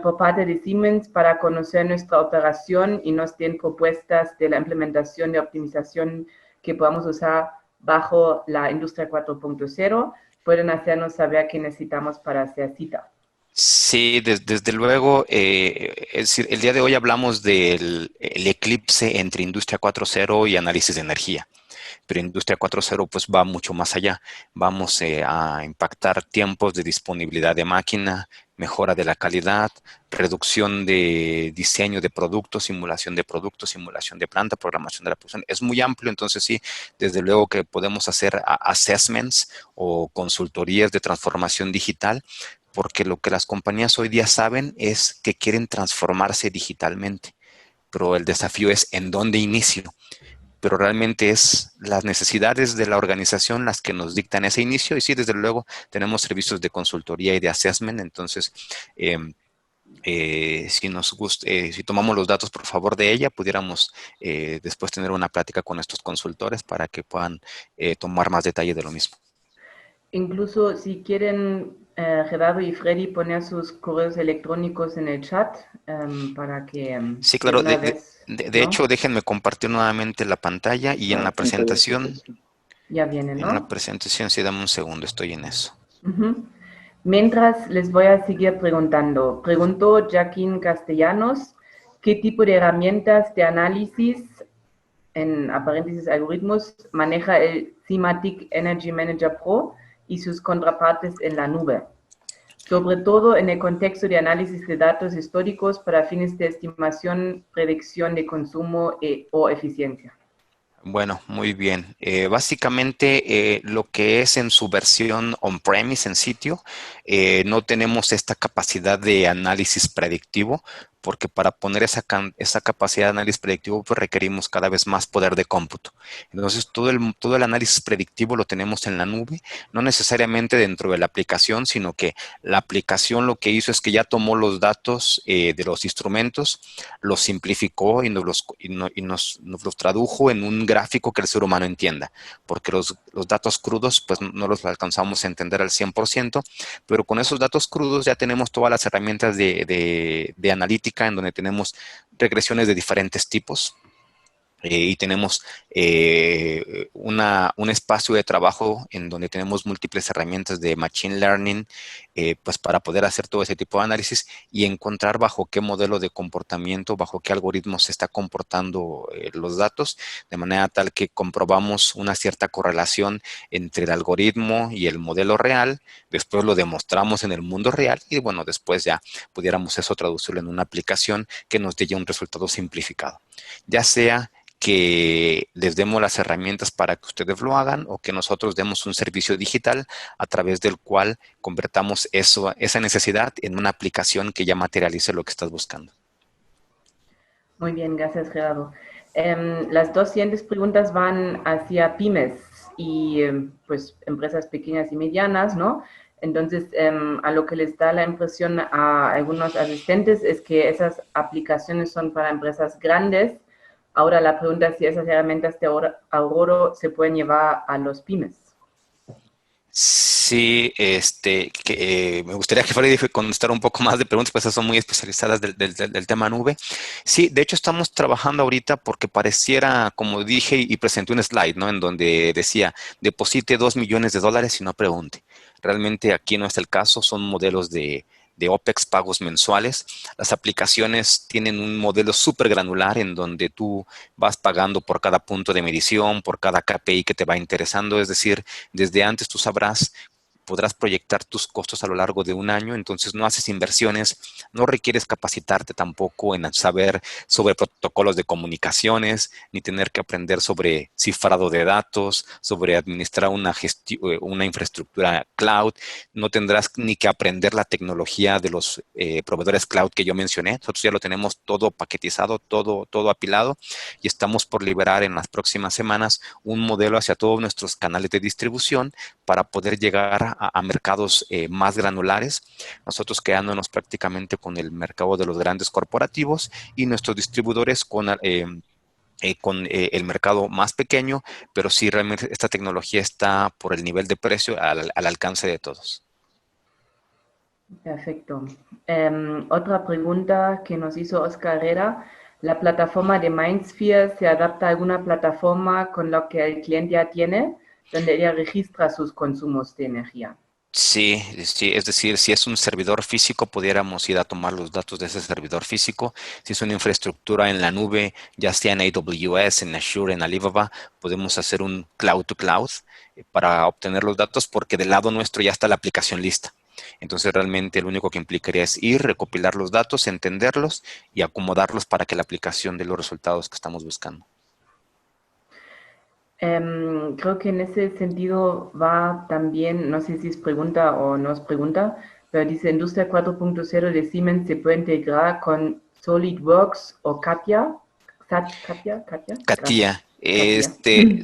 por parte de Siemens para conocer nuestra operación y nos den propuestas de la implementación de optimización que podamos usar bajo la industria 4.0? Pueden hacernos saber qué necesitamos para hacer cita. Sí, desde luego, es decir, el día de hoy hablamos del eclipse entre Industria 4.0 y análisis de energía. Pero Industria 4.0 pues va mucho más allá. Vamos a impactar tiempos de disponibilidad de máquina, mejora de la calidad, reducción de diseño de productos, simulación de planta, programación de la producción. Es muy amplio, entonces sí, desde luego que podemos hacer assessments o consultorías de transformación digital, porque lo que las compañías hoy día saben es que quieren transformarse digitalmente, pero el desafío es en dónde inicio. Pero realmente es las necesidades de la organización las que nos dictan ese inicio, y sí, desde luego, tenemos servicios de consultoría y de assessment, entonces, si tomamos los datos, por favor, de ella, pudiéramos después tener una plática con estos consultores para que puedan tomar más detalle de lo mismo. Incluso si quieren, Gerardo y Freddy, poner sus correos electrónicos en el chat para que sí, claro, ¿no? hecho, déjenme compartir nuevamente la pantalla y en la presentación. Ya viene, ¿no? En la presentación, sí, dame un segundo, estoy en eso. Mientras les voy a seguir preguntando. Preguntó Joaquín Castellanos, ¿qué tipo de herramientas de análisis, en paréntesis algoritmos, maneja el Simatic Energy Manager Pro y sus contrapartes en la nube? Sobre todo en el contexto de análisis de datos históricos para fines de estimación, predicción de consumo o eficiencia. Bueno, muy bien. Básicamente, lo que es en su versión on-premise, en sitio, no tenemos esta capacidad de análisis predictivo, porque para poner esa capacidad de análisis predictivo, pues requerimos cada vez más poder de cómputo. Entonces, todo el análisis predictivo lo tenemos en la nube, no necesariamente dentro de la aplicación, sino que la aplicación lo que hizo es que ya tomó los datos de los instrumentos, los simplificó y nos los tradujo en un gráfico que el ser humano entienda, porque los datos crudos pues no los alcanzamos a entender al 100%, pero con esos datos crudos ya tenemos todas las herramientas de analítica, en donde tenemos regresiones de diferentes tipos. Y tenemos un espacio de trabajo en donde tenemos múltiples herramientas de Machine Learning, pues para poder hacer todo ese tipo de análisis y encontrar bajo qué modelo de comportamiento, bajo qué algoritmo se está comportando los datos, de manera tal que comprobamos una cierta correlación entre el algoritmo y el modelo real, después lo demostramos en el mundo real y bueno, después ya pudiéramos eso traducirlo en una aplicación que nos dé un resultado simplificado. Ya sea que les demos las herramientas para que ustedes lo hagan o que nosotros demos un servicio digital a través del cual convertamos esa necesidad en una aplicación que ya materialice lo que estás buscando. Muy bien, gracias, Gerardo. Las dos siguientes preguntas van hacia pymes y pues empresas pequeñas y medianas, ¿no? Entonces, a lo que les da la impresión a algunos asistentes es que esas aplicaciones son para empresas grandes. Ahora la pregunta es si esas herramientas de ahorro se pueden llevar a los pymes. Sí, me gustaría que Freddy contestara un poco más de preguntas, pues esas son muy especializadas del tema nube. Sí, de hecho estamos trabajando ahorita porque pareciera, como dije y presenté un slide, ¿no? En donde decía, deposite $2 millones y no pregunte. Realmente aquí no es el caso, son modelos de OPEX, pagos mensuales. Las aplicaciones tienen un modelo súper granular en donde tú vas pagando por cada punto de medición, por cada KPI que te va interesando, es decir, desde antes tú podrás proyectar tus costos a lo largo de un año, entonces no haces inversiones, no requieres capacitarte tampoco en saber sobre protocolos de comunicaciones, ni tener que aprender sobre cifrado de datos, sobre administrar una infraestructura cloud, no tendrás ni que aprender la tecnología de los proveedores cloud que yo mencioné, nosotros ya lo tenemos todo paquetizado, todo apilado y estamos por liberar en las próximas semanas un modelo hacia todos nuestros canales de distribución para poder llegar a mercados más granulares, nosotros quedándonos prácticamente con el mercado de los grandes corporativos y nuestros distribuidores con el mercado más pequeño, pero sí realmente esta tecnología está por el nivel de precio al alcance de todos. Perfecto. Otra pregunta que nos hizo Oscar Herrera. ¿La plataforma de MindSphere se adapta a alguna plataforma con la que el cliente ya tiene, donde ella registra sus consumos de energía? Sí, sí, es decir, si es un servidor físico, pudiéramos ir a tomar los datos de ese servidor físico. Si es una infraestructura en la nube, ya sea en AWS, en Azure, en Alibaba, podemos hacer un cloud to cloud para obtener los datos porque del lado nuestro ya está la aplicación lista. Entonces, realmente lo único que implicaría es ir, recopilar los datos, entenderlos y acomodarlos para que la aplicación dé los resultados que estamos buscando. Creo que en ese sentido va también, no sé si es pregunta o no es pregunta, pero dice Industria 4.0 de Siemens se puede integrar con SolidWorks o Katia. Katia. Katia,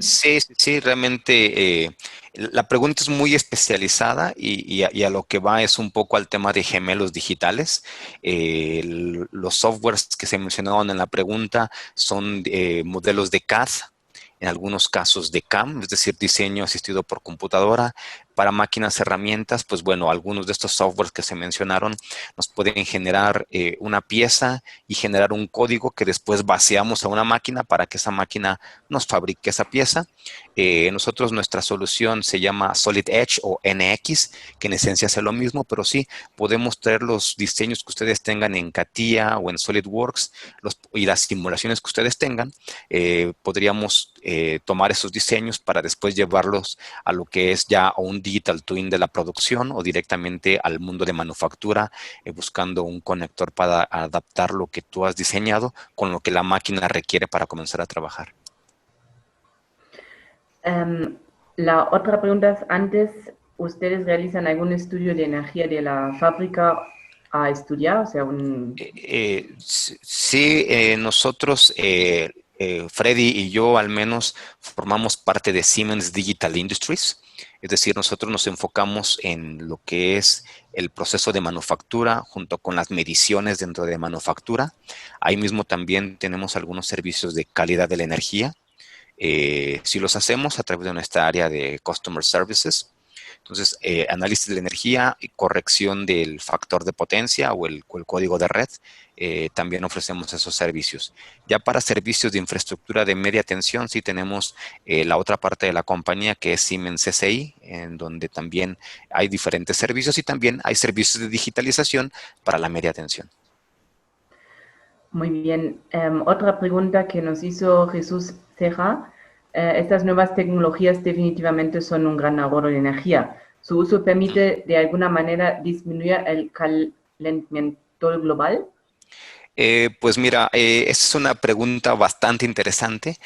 sí, realmente la pregunta es muy especializada y a lo que va es un poco al tema de gemelos digitales. Los softwares que se mencionaron en la pregunta son modelos de CAD, en algunos casos de CAM, es decir, diseño asistido por computadora. Para máquinas herramientas, pues bueno, algunos de estos softwares que se mencionaron nos pueden generar una pieza y generar un código que después vaciamos a una máquina para que esa máquina nos fabrique esa pieza. Nosotros, nuestra solución se llama Solid Edge o NX, que en esencia hace lo mismo, pero sí, podemos traer los diseños que ustedes tengan en CATIA o en SolidWorks y las simulaciones que ustedes tengan. Podríamos tomar esos diseños para después llevarlos a lo que es ya un digital twin de la producción o directamente al mundo de manufactura, buscando un conector para adaptar lo que tú has diseñado con lo que la máquina requiere para comenzar a trabajar. La otra pregunta es, antes, ¿ustedes realizan algún estudio de energía de la fábrica a estudiar? O sea, sí, nosotros, Freddy y yo al menos, formamos parte de Siemens Digital Industries. Es decir, nosotros nos enfocamos en lo que es el proceso de manufactura junto con las mediciones dentro de manufactura. Ahí mismo también tenemos algunos servicios de calidad de la energía. Si los hacemos a través de nuestra área de Customer Services. Entonces, análisis de la energía y corrección del factor de potencia o el código de red, también ofrecemos esos servicios. Ya para servicios de infraestructura de media tensión, sí tenemos la otra parte de la compañía que es Siemens CCI, en donde también hay diferentes servicios y también hay servicios de digitalización para la media tensión. Muy bien. Otra pregunta que nos hizo Jesús Ceja. Estas nuevas tecnologías definitivamente son un gran ahorro de energía. ¿Su uso permite de alguna manera disminuir el calentamiento global? Pues mira, esa es una pregunta bastante interesante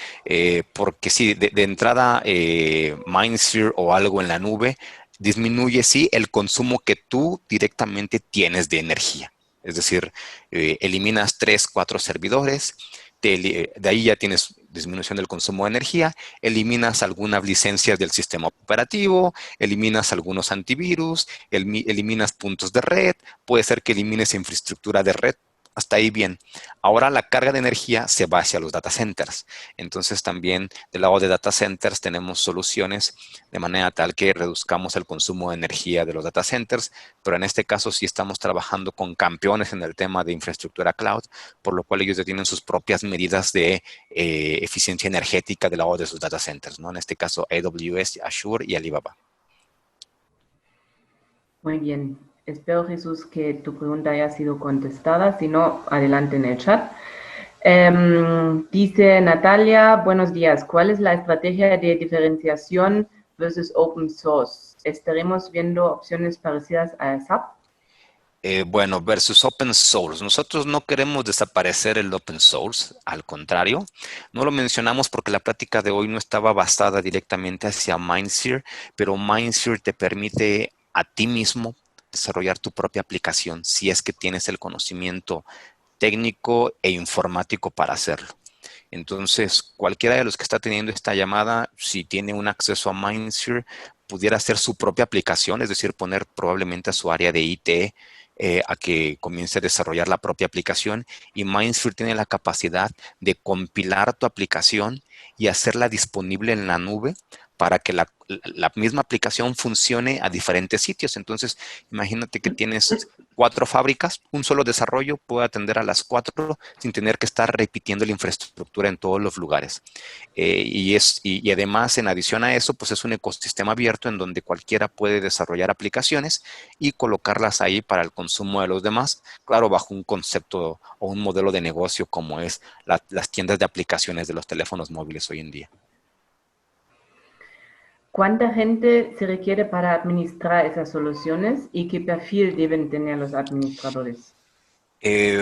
porque sí, de entrada MindSphere o algo en la nube disminuye sí el consumo que tú directamente tienes de energía. Es decir, eliminas 3, 4 servidores, de ahí ya tienes disminución del consumo de energía, eliminas algunas licencias del sistema operativo, eliminas algunos antivirus, eliminas puntos de red, puede ser que elimines infraestructura de red Hasta ahí bien. Ahora la carga de energía se va hacia los data centers. Entonces también del lado de data centers tenemos soluciones de manera tal que reduzcamos el consumo de energía de los data centers, pero en este caso sí estamos trabajando con campeones en el tema de infraestructura cloud, por lo cual ellos ya tienen sus propias medidas de eficiencia energética del lado de sus data centers, ¿no? En este caso AWS, Azure y Alibaba. Muy bien. Espero, Jesús, que tu pregunta haya sido contestada. Si no, adelante en el chat. Dice Natalia, buenos días. ¿Cuál es la estrategia de diferenciación versus open source? ¿Estaremos viendo opciones parecidas a SAP? Bueno, versus open source. Nosotros no queremos desaparecer el open source, al contrario. No lo mencionamos porque la plática de hoy no estaba basada directamente hacia Mindsphere, pero Mindsphere te permite a ti mismo desarrollar tu propia aplicación si es que tienes el conocimiento técnico e informático para hacerlo. Entonces, cualquiera de los que está teniendo esta llamada, si tiene un acceso a Mindsphere, pudiera hacer su propia aplicación, es decir, poner probablemente a su área de IT a que comience a desarrollar la propia aplicación, y Mindsphere tiene la capacidad de compilar tu aplicación y hacerla disponible en la nube para que la misma aplicación funcione a diferentes sitios. Entonces, imagínate que tienes 4 fábricas, un solo desarrollo puede atender a las 4 sin tener que estar repitiendo la infraestructura en todos los lugares. Y además, en adición a eso, pues es un ecosistema abierto en donde cualquiera puede desarrollar aplicaciones y colocarlas ahí para el consumo de los demás, claro, bajo un concepto o un modelo de negocio como es las tiendas de aplicaciones de los teléfonos móviles hoy en día. ¿Cuánta gente se requiere para administrar esas soluciones y qué perfil deben tener los administradores?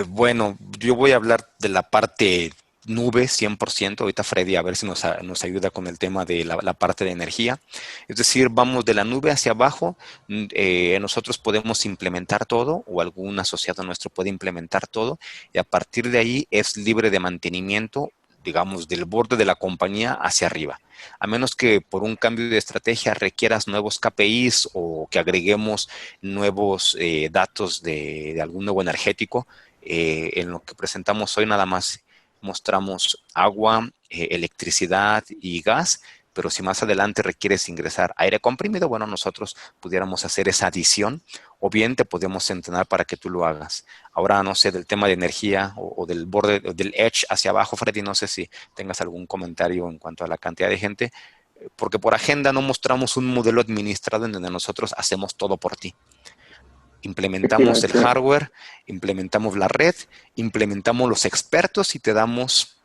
Bueno, yo voy a hablar de la parte nube 100%. Ahorita Freddy a ver si nos ayuda con el tema de la parte de energía. Es decir, vamos de la nube hacia abajo. Nosotros podemos implementar todo o algún asociado nuestro puede implementar todo y a partir de ahí es libre de mantenimiento, digamos, del borde de la compañía hacia arriba. A menos que por un cambio de estrategia requieras nuevos KPIs o que agreguemos nuevos datos de algún nuevo energético. En lo que presentamos hoy nada más mostramos agua, electricidad y gas, pero si más adelante requieres ingresar aire comprimido, bueno, nosotros pudiéramos hacer esa adición o bien te podemos entrenar para que tú lo hagas. Ahora, no sé, del tema de energía o del borde, del edge hacia abajo, Freddy, no sé si tengas algún comentario en cuanto a la cantidad de gente, porque por agenda no mostramos un modelo administrado en donde nosotros hacemos todo por ti. Implementamos el hardware, implementamos la red, implementamos los expertos y te damos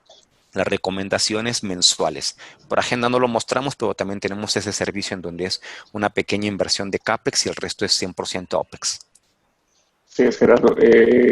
las recomendaciones mensuales. Por agenda no lo mostramos, pero también tenemos ese servicio en donde es una pequeña inversión de CAPEX y el resto es 100% OPEX. Sí, es Gerardo.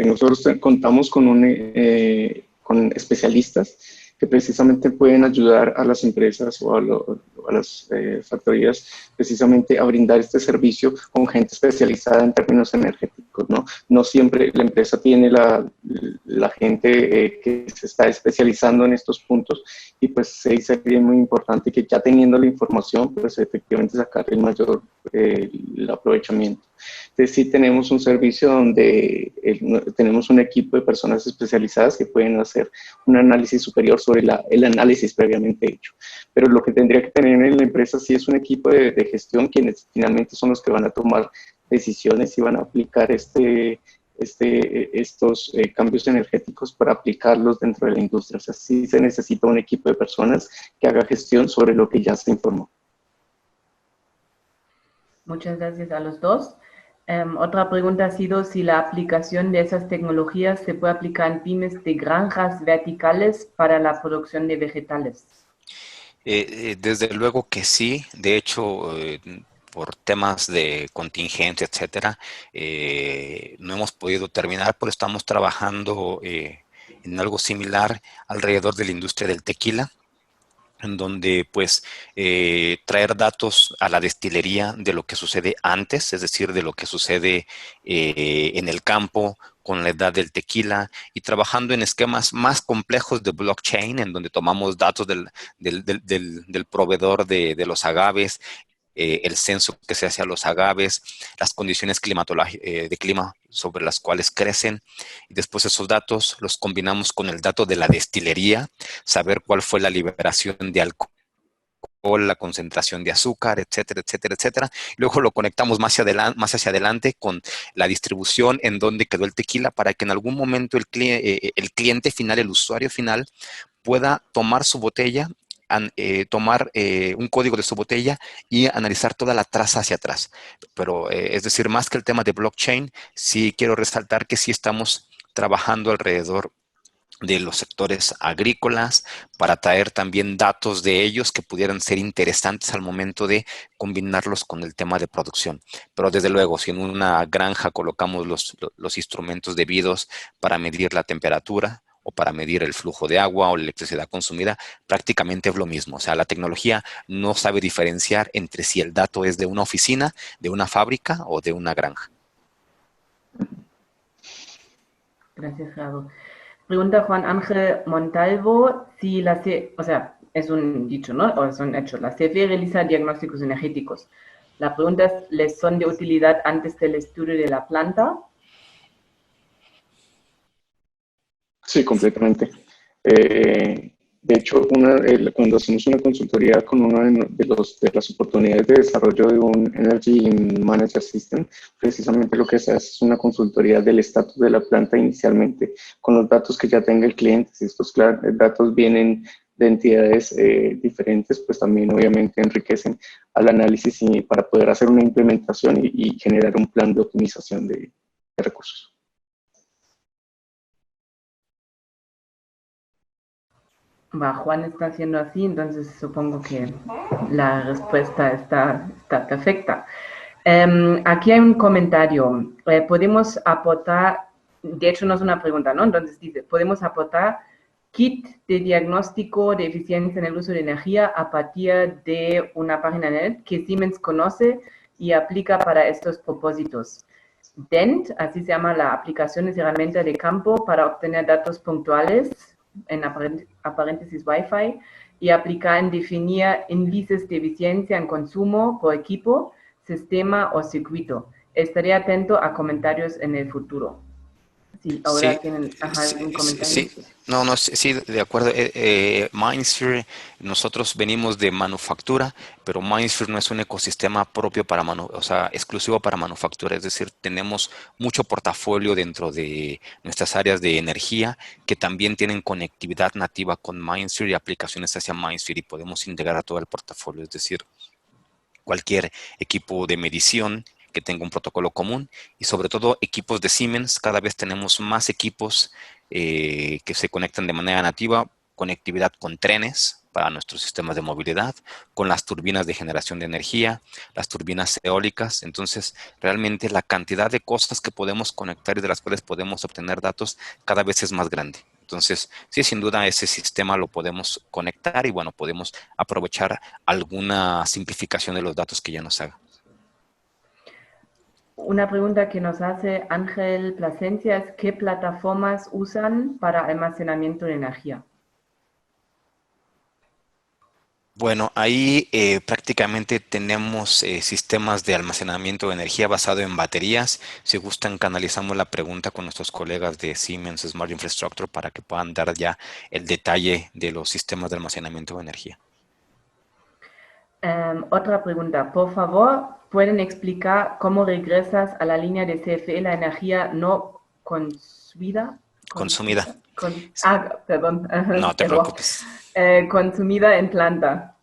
Nosotros contamos con especialistas que precisamente pueden ayudar a las empresas o a las factorías precisamente a brindar este servicio con gente especializada en términos energéticos, ¿no? No siempre la empresa tiene la gente que se está especializando en estos puntos y pues sí sería muy importante que ya teniendo la información, pues efectivamente sacar el mayor el aprovechamiento. Entonces sí tenemos un servicio donde tenemos un equipo de personas especializadas que pueden hacer un análisis superior sobre el análisis previamente hecho. Pero lo que tendría que tener en la empresa sí es un equipo de gestión quienes finalmente son los que van a tomar decisiones y van a aplicar estos cambios energéticos para aplicarlos dentro de la industria. O sea, sí se necesita un equipo de personas que haga gestión sobre lo que ya se informó. Muchas gracias a los dos. Otra pregunta ha sido si la aplicación de esas tecnologías se puede aplicar en pymes de granjas verticales para la producción de vegetales. Desde luego que sí. De hecho, por temas de contingencia, etcétera, no hemos podido terminar, pero estamos trabajando en algo similar alrededor de la industria del tequila, en donde pues traer datos a la destilería de lo que sucede antes, es decir, de lo que sucede en el campo con la edad del tequila y trabajando en esquemas más complejos de blockchain, en donde tomamos datos del proveedor de los agaves, el censo que se hace a los agaves, las condiciones de clima sobre las cuales crecen, y después esos datos los combinamos con el dato de la destilería, saber cuál fue la liberación de alcohol, la concentración de azúcar, etcétera, etcétera, etcétera. Luego lo conectamos más hacia adelante con la distribución, en donde quedó el tequila, para que en algún momento el cliente final, el usuario final, pueda tomar su botella, tomar un código de su botella y analizar toda la traza hacia atrás. Pero, es decir, más que el tema de blockchain, sí quiero resaltar que sí estamos trabajando alrededor de los sectores agrícolas para traer también datos de ellos que pudieran ser interesantes al momento de combinarlos con el tema de producción. Pero desde luego, si en una granja colocamos los instrumentos debidos para medir la temperatura o para medir el flujo de agua o la electricidad consumida, prácticamente es lo mismo. O sea, la tecnología no sabe diferenciar entre si el dato es de una oficina, de una fábrica o de una granja. Gracias, Gerardo. Pregunta Juan Ángel Montalvo si o sea, es un dicho, ¿no? O es un hecho. La CFE realiza diagnósticos energéticos. La pregunta es, ¿les son de utilidad antes del estudio de la planta? Sí, completamente. De hecho, cuando hacemos una consultoría con una de las oportunidades de desarrollo de un Energy Manager System, precisamente lo que se hace es una consultoría del estatus de la planta inicialmente, con los datos que ya tenga el cliente. Si estos datos vienen de entidades diferentes, pues también obviamente enriquecen al análisis para poder hacer una implementación y generar un plan de optimización de recursos. Juan está haciendo así, entonces supongo que la respuesta está perfecta. Aquí hay un comentario. Podemos aportar, de hecho no es una pregunta, ¿no? Entonces dice, podemos aportar kit de diagnóstico de eficiencia en el uso de energía a partir de una página web que Siemens conoce y aplica para estos propósitos. DENT, así se llama la aplicación, es herramienta de campo para obtener datos puntuales en paréntesis Wi-Fi, y aplicar en definir índices de eficiencia en consumo por equipo, sistema o circuito. Estaré atento a comentarios en el futuro. Sí, ahora sí, tienen un comentario. Sí, de acuerdo. MindSphere, nosotros venimos de manufactura, pero MindSphere no es un ecosistema propio o sea, exclusivo para manufactura. Es decir, tenemos mucho portafolio dentro de nuestras áreas de energía que también tienen conectividad nativa con MindSphere y aplicaciones hacia MindSphere, y podemos integrar todo el portafolio. Es decir, cualquier equipo de medición que tenga un protocolo común, y sobre todo equipos de Siemens. Cada vez tenemos más equipos que se conectan de manera nativa, conectividad con trenes para nuestros sistemas de movilidad, con las turbinas de generación de energía, las turbinas eólicas. Entonces, realmente la cantidad de cosas que podemos conectar y de las cuales podemos obtener datos cada vez es más grande. Entonces, sí, sin duda ese sistema lo podemos conectar y, bueno, podemos aprovechar alguna simplificación de los datos que ya nos haga. Una pregunta que nos hace Ángel Plasencia es, ¿qué plataformas usan para almacenamiento de energía? Bueno, ahí prácticamente tenemos sistemas de almacenamiento de energía basado en baterías. Si gustan, canalizamos la pregunta con nuestros colegas de Siemens Smart Infrastructure para que puedan dar ya el detalle de los sistemas de almacenamiento de energía. Otra pregunta, por favor, ¿pueden explicar cómo regresas a la línea de CFE la energía no consumida? Consumida. Perdón. No te preocupes. Consumida en planta.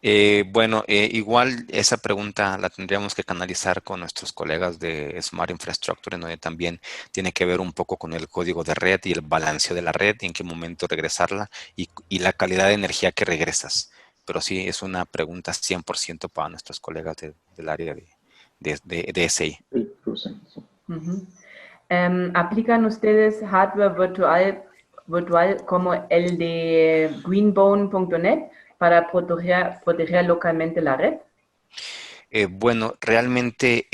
Igual esa pregunta la tendríamos que canalizar con nuestros colegas de Smart Infrastructure, en donde también tiene que ver un poco con el código de red y el balanceo de la red, y en qué momento regresarla y la calidad de energía que regresas. Pero sí, es una pregunta 100% para nuestros colegas del área de SI. ¿Aplican ustedes hardware virtual como el de greenbone.net para proteger localmente la red? Bueno, realmente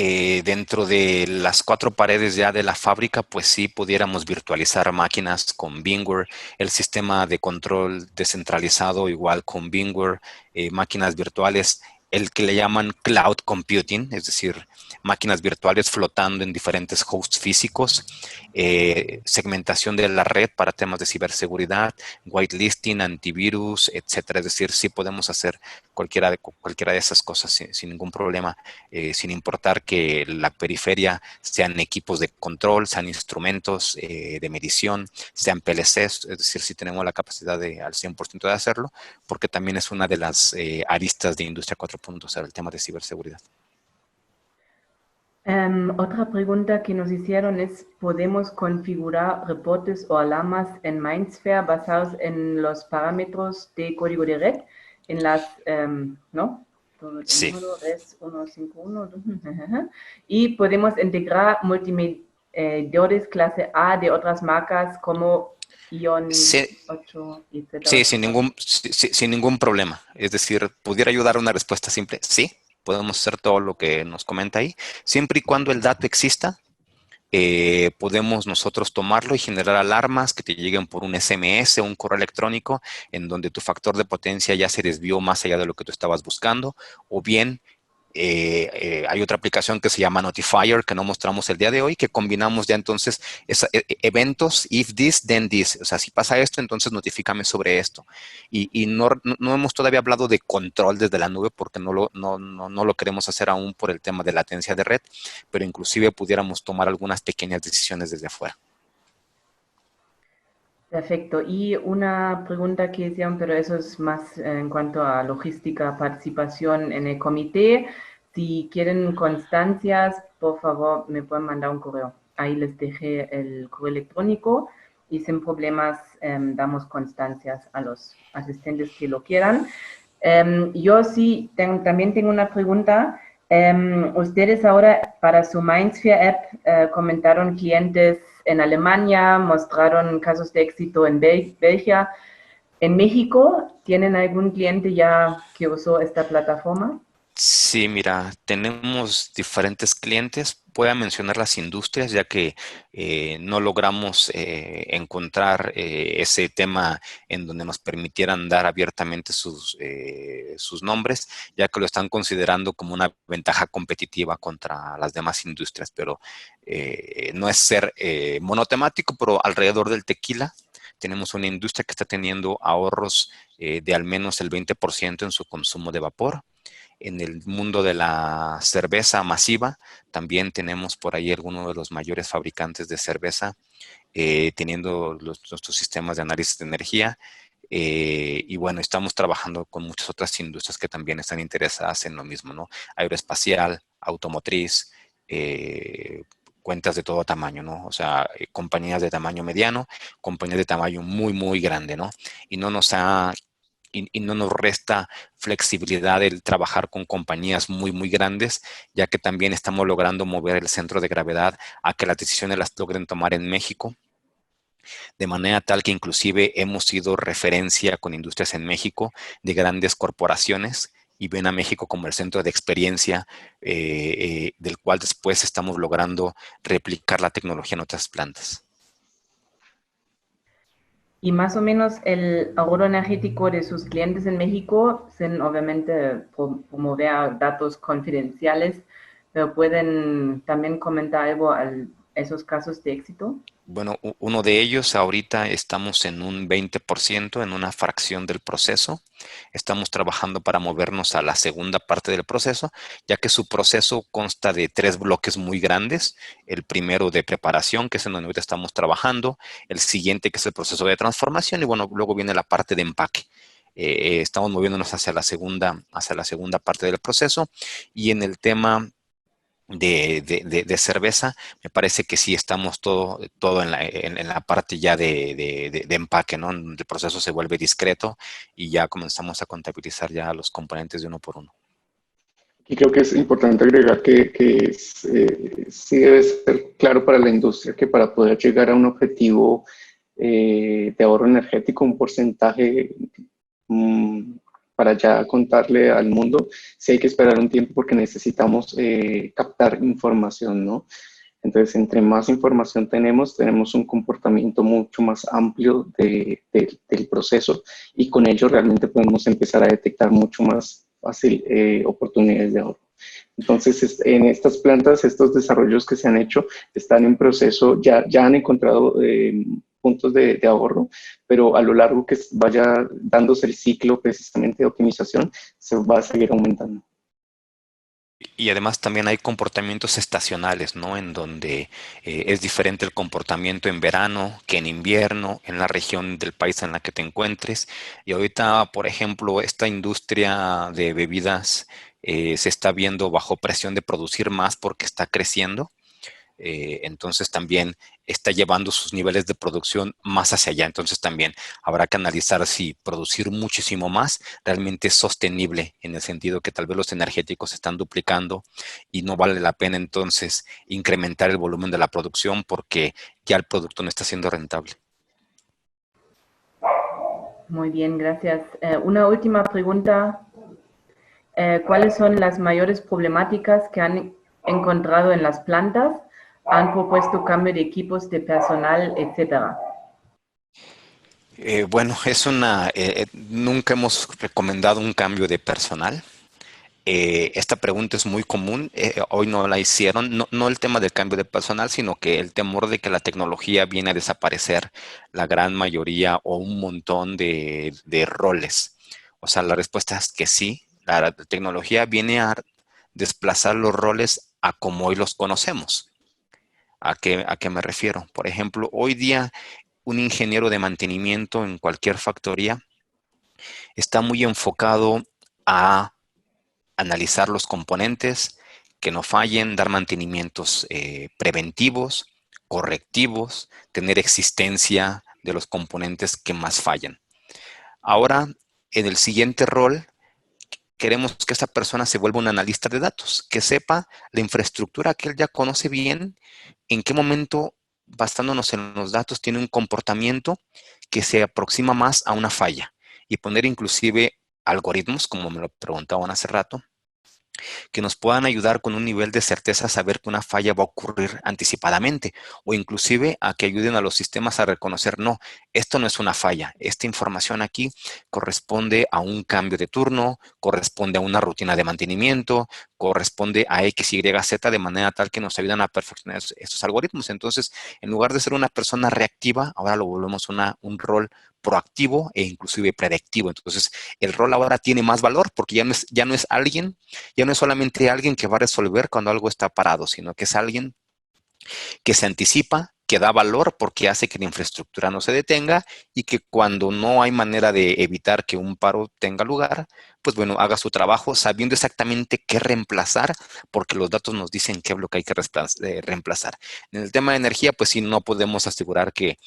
dentro de las 4 paredes ya de la fábrica, pues sí pudiéramos virtualizar máquinas con VMware, el sistema de control descentralizado igual con VMware, máquinas virtuales el que le llaman cloud computing, es decir, máquinas virtuales flotando en diferentes hosts físicos, segmentación de la red para temas de ciberseguridad, whitelisting, antivirus, etcétera. Es decir, sí podemos hacer cualquiera de esas cosas sin ningún problema, sin importar que la periferia sean equipos de control, sean instrumentos de medición, sean PLCs, es decir, si tenemos la capacidad al 100% de hacerlo, porque también es una de las aristas de Industria 4.0, el tema de ciberseguridad. Otra pregunta que nos hicieron es, ¿podemos configurar reportes o alarmas en Mindsphere basados en los parámetros de código de red? En las, ¿no? Sí. RES 151. Y podemos integrar multimedidores clase A de otras marcas como Ion 8, etc. Sí, sin ningún problema. Es decir, ¿pudiera ayudar a una respuesta simple? Sí. Podemos hacer todo lo que nos comenta ahí. Siempre y cuando el dato exista, podemos nosotros tomarlo y generar alarmas que te lleguen por un SMS o un correo electrónico en donde tu factor de potencia ya se desvió más allá de lo que tú estabas buscando, o bien hay otra aplicación que se llama Notifier que no mostramos el día de hoy, que combinamos ya entonces eventos, if this, then this. O sea, si pasa esto, entonces notifícame sobre esto. Y no hemos todavía hablado de control desde la nube porque no lo queremos hacer aún por el tema de latencia de red, pero inclusive pudiéramos tomar algunas pequeñas decisiones desde afuera. Perfecto. Y una pregunta que hicieron, pero eso es más en cuanto a logística, participación en el comité. Si quieren constancias, por favor, me pueden mandar un correo. Ahí les dejé el correo electrónico y sin problemas damos constancias a los asistentes que lo quieran. Yo sí también tengo una pregunta. Ustedes ahora para su Mindsphere app comentaron clientes en Alemania, mostraron casos de éxito en Bélgica. ¿En México tienen algún cliente ya que usó esta plataforma? Sí, mira, tenemos diferentes clientes. Voy a mencionar las industrias, ya que no logramos encontrar ese tema en donde nos permitieran dar abiertamente sus nombres, ya que lo están considerando como una ventaja competitiva contra las demás industrias. Pero no es ser monotemático, pero alrededor del tequila tenemos una industria que está teniendo ahorros de al menos el 20% en su consumo de vapor. En el mundo de la cerveza masiva, también tenemos por ahí algunos de los mayores fabricantes de cerveza teniendo nuestros sistemas de análisis de energía. Y bueno, estamos trabajando con muchas otras industrias que también están interesadas en lo mismo, ¿no? Aeroespacial, automotriz, cuentas de todo tamaño, ¿no? O sea, compañías de tamaño mediano, compañías de tamaño muy, muy grande, ¿no? Y no nos resta flexibilidad el trabajar con compañías muy, muy grandes, ya que también estamos logrando mover el centro de gravedad a que las decisiones las logren tomar en México, de manera tal que inclusive hemos sido referencia con industrias en México de grandes corporaciones y ven a México como el centro de experiencia del cual después estamos logrando replicar la tecnología en otras plantas. Y más o menos el ahorro energético de sus clientes en México, sin obviamente promover datos confidenciales, pero pueden también comentar algo a esos casos de éxito. Bueno, uno de ellos ahorita estamos en un 20%, en una fracción del proceso. Estamos trabajando para movernos a la segunda parte del proceso, ya que su proceso consta de 3 bloques muy grandes. El primero de preparación, que es en donde ahorita estamos trabajando. El siguiente, que es el proceso de transformación. Y bueno, luego viene la parte de empaque. Estamos moviéndonos hacia la segunda parte del proceso. Y en el tema de cerveza, me parece que sí estamos todo en la parte ya de empaque, ¿no? El proceso se vuelve discreto y ya comenzamos a contabilizar ya los componentes de uno por uno. Y creo que es importante agregar que sí debe ser claro para la industria que para poder llegar a un objetivo de ahorro energético, un porcentaje para ya contarle al mundo, sí hay que esperar un tiempo porque necesitamos captar información, ¿no? Entonces, entre más información tenemos un comportamiento mucho más amplio del proceso y con ello realmente podemos empezar a detectar mucho más fácil oportunidades de ahorro. Entonces, en estas plantas, estos desarrollos que se han hecho están en proceso, ya han encontrado puntos de ahorro, pero a lo largo que vaya dándose el ciclo precisamente de optimización, se va a seguir aumentando. Y además también hay comportamientos estacionales, ¿no? En donde es diferente el comportamiento en verano que en invierno, en la región del país en la que te encuentres. Y ahorita, por ejemplo, esta industria de bebidas se está viendo bajo presión de producir más porque está creciendo. Entonces también está llevando sus niveles de producción más hacia allá. Entonces también habrá que analizar si producir muchísimo más realmente es sostenible, en el sentido que tal vez los energéticos se están duplicando y no vale la pena entonces incrementar el volumen de la producción porque ya el producto no está siendo rentable. Muy bien, gracias. Una última pregunta. ¿Cuáles son las mayores problemáticas que han encontrado en las plantas? ¿Han propuesto cambio de equipos de personal, etcétera? Bueno, nunca hemos recomendado un cambio de personal. Esta pregunta es muy común, hoy no la hicieron, no el tema del cambio de personal, sino que el temor de que la tecnología viene a desaparecer la gran mayoría o un montón de roles. O sea, la respuesta es que sí, la tecnología viene a desplazar los roles a como hoy los conocemos. ¿A qué me refiero? Por ejemplo, hoy día un ingeniero de mantenimiento en cualquier factoría está muy enfocado a analizar los componentes, que no fallen, dar mantenimientos preventivos, correctivos, tener existencia de los componentes que más fallan. Ahora, en el siguiente rol, queremos que esta persona se vuelva un analista de datos, que sepa la infraestructura que él ya conoce bien, en qué momento, basándonos en los datos, tiene un comportamiento que se aproxima más a una falla y poner inclusive algoritmos, como me lo preguntaban hace rato, que nos puedan ayudar con un nivel de certeza a saber que una falla va a ocurrir anticipadamente o inclusive a que ayuden a los sistemas a reconocer, no, esto no es una falla, esta información aquí corresponde a un cambio de turno, corresponde a una rutina de mantenimiento, corresponde a X, Y, Z, de manera tal que nos ayudan a perfeccionar estos algoritmos. Entonces, en lugar de ser una persona reactiva, ahora lo volvemos un rol proactivo e inclusive predictivo. Entonces, el rol ahora tiene más valor porque ya no es alguien, ya no es solamente alguien que va a resolver cuando algo está parado, sino que es alguien que se anticipa, que da valor porque hace que la infraestructura no se detenga y que cuando no hay manera de evitar que un paro tenga lugar, pues bueno, haga su trabajo sabiendo exactamente qué reemplazar, porque los datos nos dicen qué es lo que hay que reemplazar. En el tema de energía, pues sí, no podemos asegurar que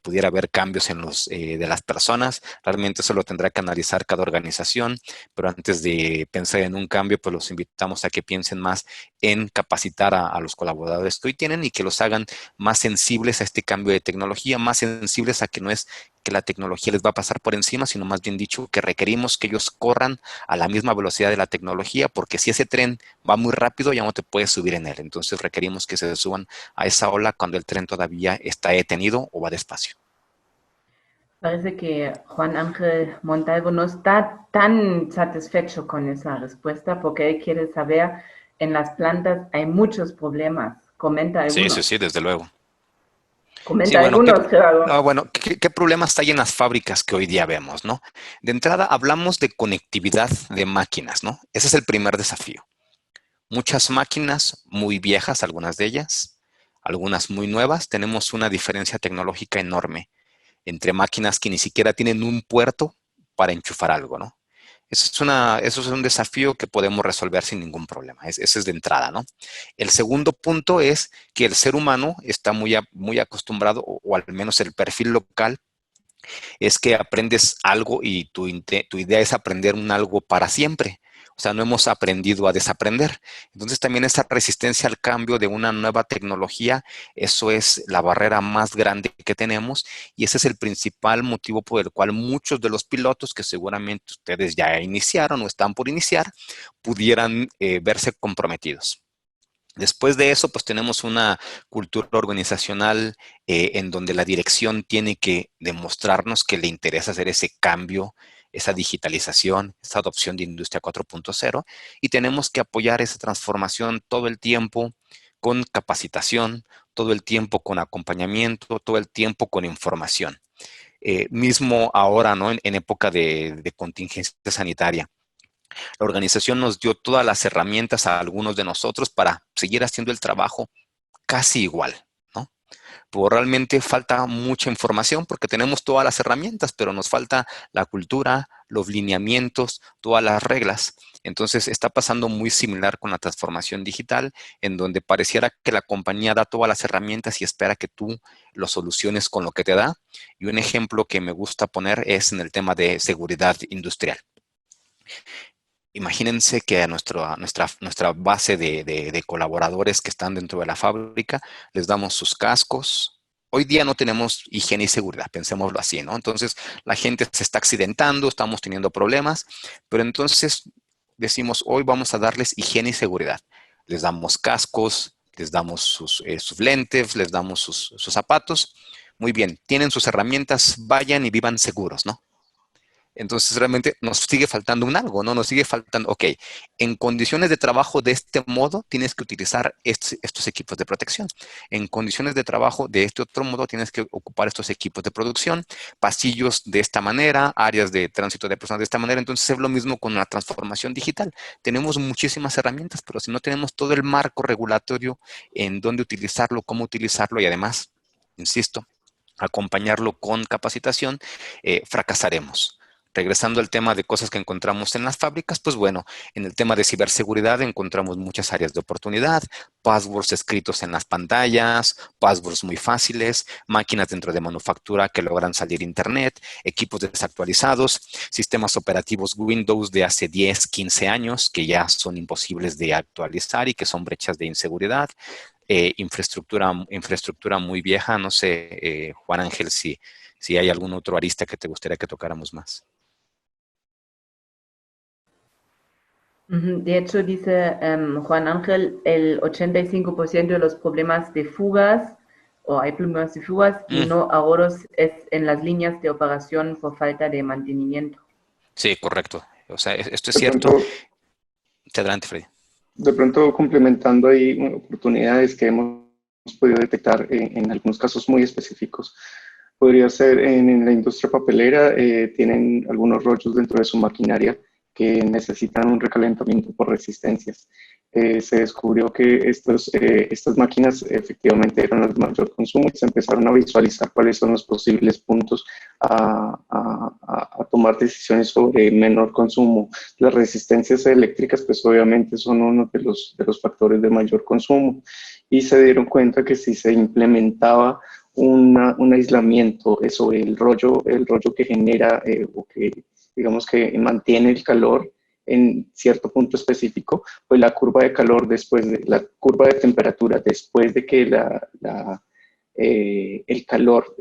pudiera haber cambios en los de las personas. Realmente eso lo tendrá que analizar cada organización, pero antes de pensar en un cambio, pues los invitamos a que piensen más en capacitar a los colaboradores que hoy tienen y que los hagan más sensibles a este cambio de tecnología, más sensibles a que no es que la tecnología les va a pasar por encima, sino más bien dicho que requerimos que ellos corran a la misma velocidad de la tecnología, porque si ese tren va muy rápido ya no te puedes subir en él. Entonces requerimos que se suban a esa ola cuando el tren todavía está detenido o va despacio. Parece que Juan Ángel Montalvo no está tan satisfecho con esa respuesta porque él quiere saber, en las plantas hay muchos problemas. Comenta algunos. Sí, desde luego. Comenta Sí, bueno, algunos, Gerardo. ¿qué problemas hay en las fábricas que hoy día vemos, no? De entrada, hablamos de conectividad de máquinas, ¿no? Ese es el primer desafío. Muchas máquinas muy viejas, algunas de ellas, algunas muy nuevas, tenemos una diferencia tecnológica enorme entre máquinas que ni siquiera tienen un puerto para enchufar algo, ¿no? Eso es un desafío que podemos resolver sin ningún problema. Ese es de entrada, ¿no? El segundo punto es que el ser humano está muy acostumbrado, o al menos el perfil local, es que aprendes algo y tu idea es aprender un algo para siempre. O sea, no hemos aprendido a desaprender. Entonces, también esa resistencia al cambio de una nueva tecnología, eso es la barrera más grande que tenemos y ese es el principal motivo por el cual muchos de los pilotos que seguramente ustedes ya iniciaron o están por iniciar, pudieran verse comprometidos. Después de eso, pues tenemos una cultura organizacional en donde la dirección tiene que demostrarnos que le interesa hacer ese cambio esa digitalización, esa adopción de Industria 4.0, y tenemos que apoyar esa transformación todo el tiempo con capacitación, todo el tiempo con acompañamiento, todo el tiempo con información. Mismo ahora, ¿no? En época de contingencia sanitaria. La organización nos dio todas las herramientas a algunos de nosotros para seguir haciendo el trabajo casi igual, ¿no? Pero realmente falta mucha información porque tenemos todas las herramientas, pero nos falta la cultura, los lineamientos, todas las reglas. Entonces está pasando muy similar con la transformación digital, en donde pareciera que la compañía da todas las herramientas y espera que tú lo soluciones con lo que te da. Y un ejemplo que me gusta poner es en el tema de seguridad industrial. Imagínense que a nuestra base de colaboradores que están dentro de la fábrica les damos sus cascos. Hoy día no tenemos higiene y seguridad, pensémoslo así, ¿no? Entonces la gente se está accidentando, estamos teniendo problemas, pero entonces decimos, hoy vamos a darles higiene y seguridad. Les damos cascos, les damos sus lentes, les damos sus zapatos. Muy bien, tienen sus herramientas, vayan y vivan seguros, ¿no? Entonces realmente nos sigue faltando un algo, ¿no? Nos sigue faltando, ok, en condiciones de trabajo de este modo tienes que utilizar estos equipos de protección. En condiciones de trabajo de este otro modo tienes que ocupar estos equipos de producción, pasillos de esta manera, áreas de tránsito de personas de esta manera. Entonces es lo mismo con la transformación digital. Tenemos muchísimas herramientas, pero si no tenemos todo el marco regulatorio en dónde utilizarlo, cómo utilizarlo y además, insisto, acompañarlo con capacitación, fracasaremos. Regresando al tema de cosas que encontramos en las fábricas, pues bueno, en el tema de ciberseguridad encontramos muchas áreas de oportunidad, passwords escritos en las pantallas, passwords muy fáciles, máquinas dentro de manufactura que logran salir a internet, equipos desactualizados, sistemas operativos Windows de hace 10, 15 años que ya son imposibles de actualizar y que son brechas de inseguridad, infraestructura muy vieja. No sé, Juan Ángel, si hay algún otro arista que te gustaría que tocáramos más. De hecho, dice Juan Ángel, el 85% de los problemas de fugas, o hay problemas de fugas y no ahorros, es en las líneas de operación por falta de mantenimiento. Sí, correcto. O sea, esto es cierto. Adelante, Freddy. De pronto, complementando ahí oportunidades que hemos podido detectar en algunos casos muy específicos. Podría ser en la industria papelera, tienen algunos rollos dentro de su maquinaria que necesitan un recalentamiento por resistencias. Se descubrió que estas máquinas efectivamente eran las de mayor consumo y se empezaron a visualizar cuáles son los posibles puntos a tomar decisiones sobre menor consumo. Las resistencias eléctricas, pues obviamente son uno de los factores de mayor consumo, y se dieron cuenta que si se implementaba un aislamiento sobre el rollo que genera o que digamos que mantiene el calor en cierto punto específico, pues la curva de calor la curva de temperatura después de que el calor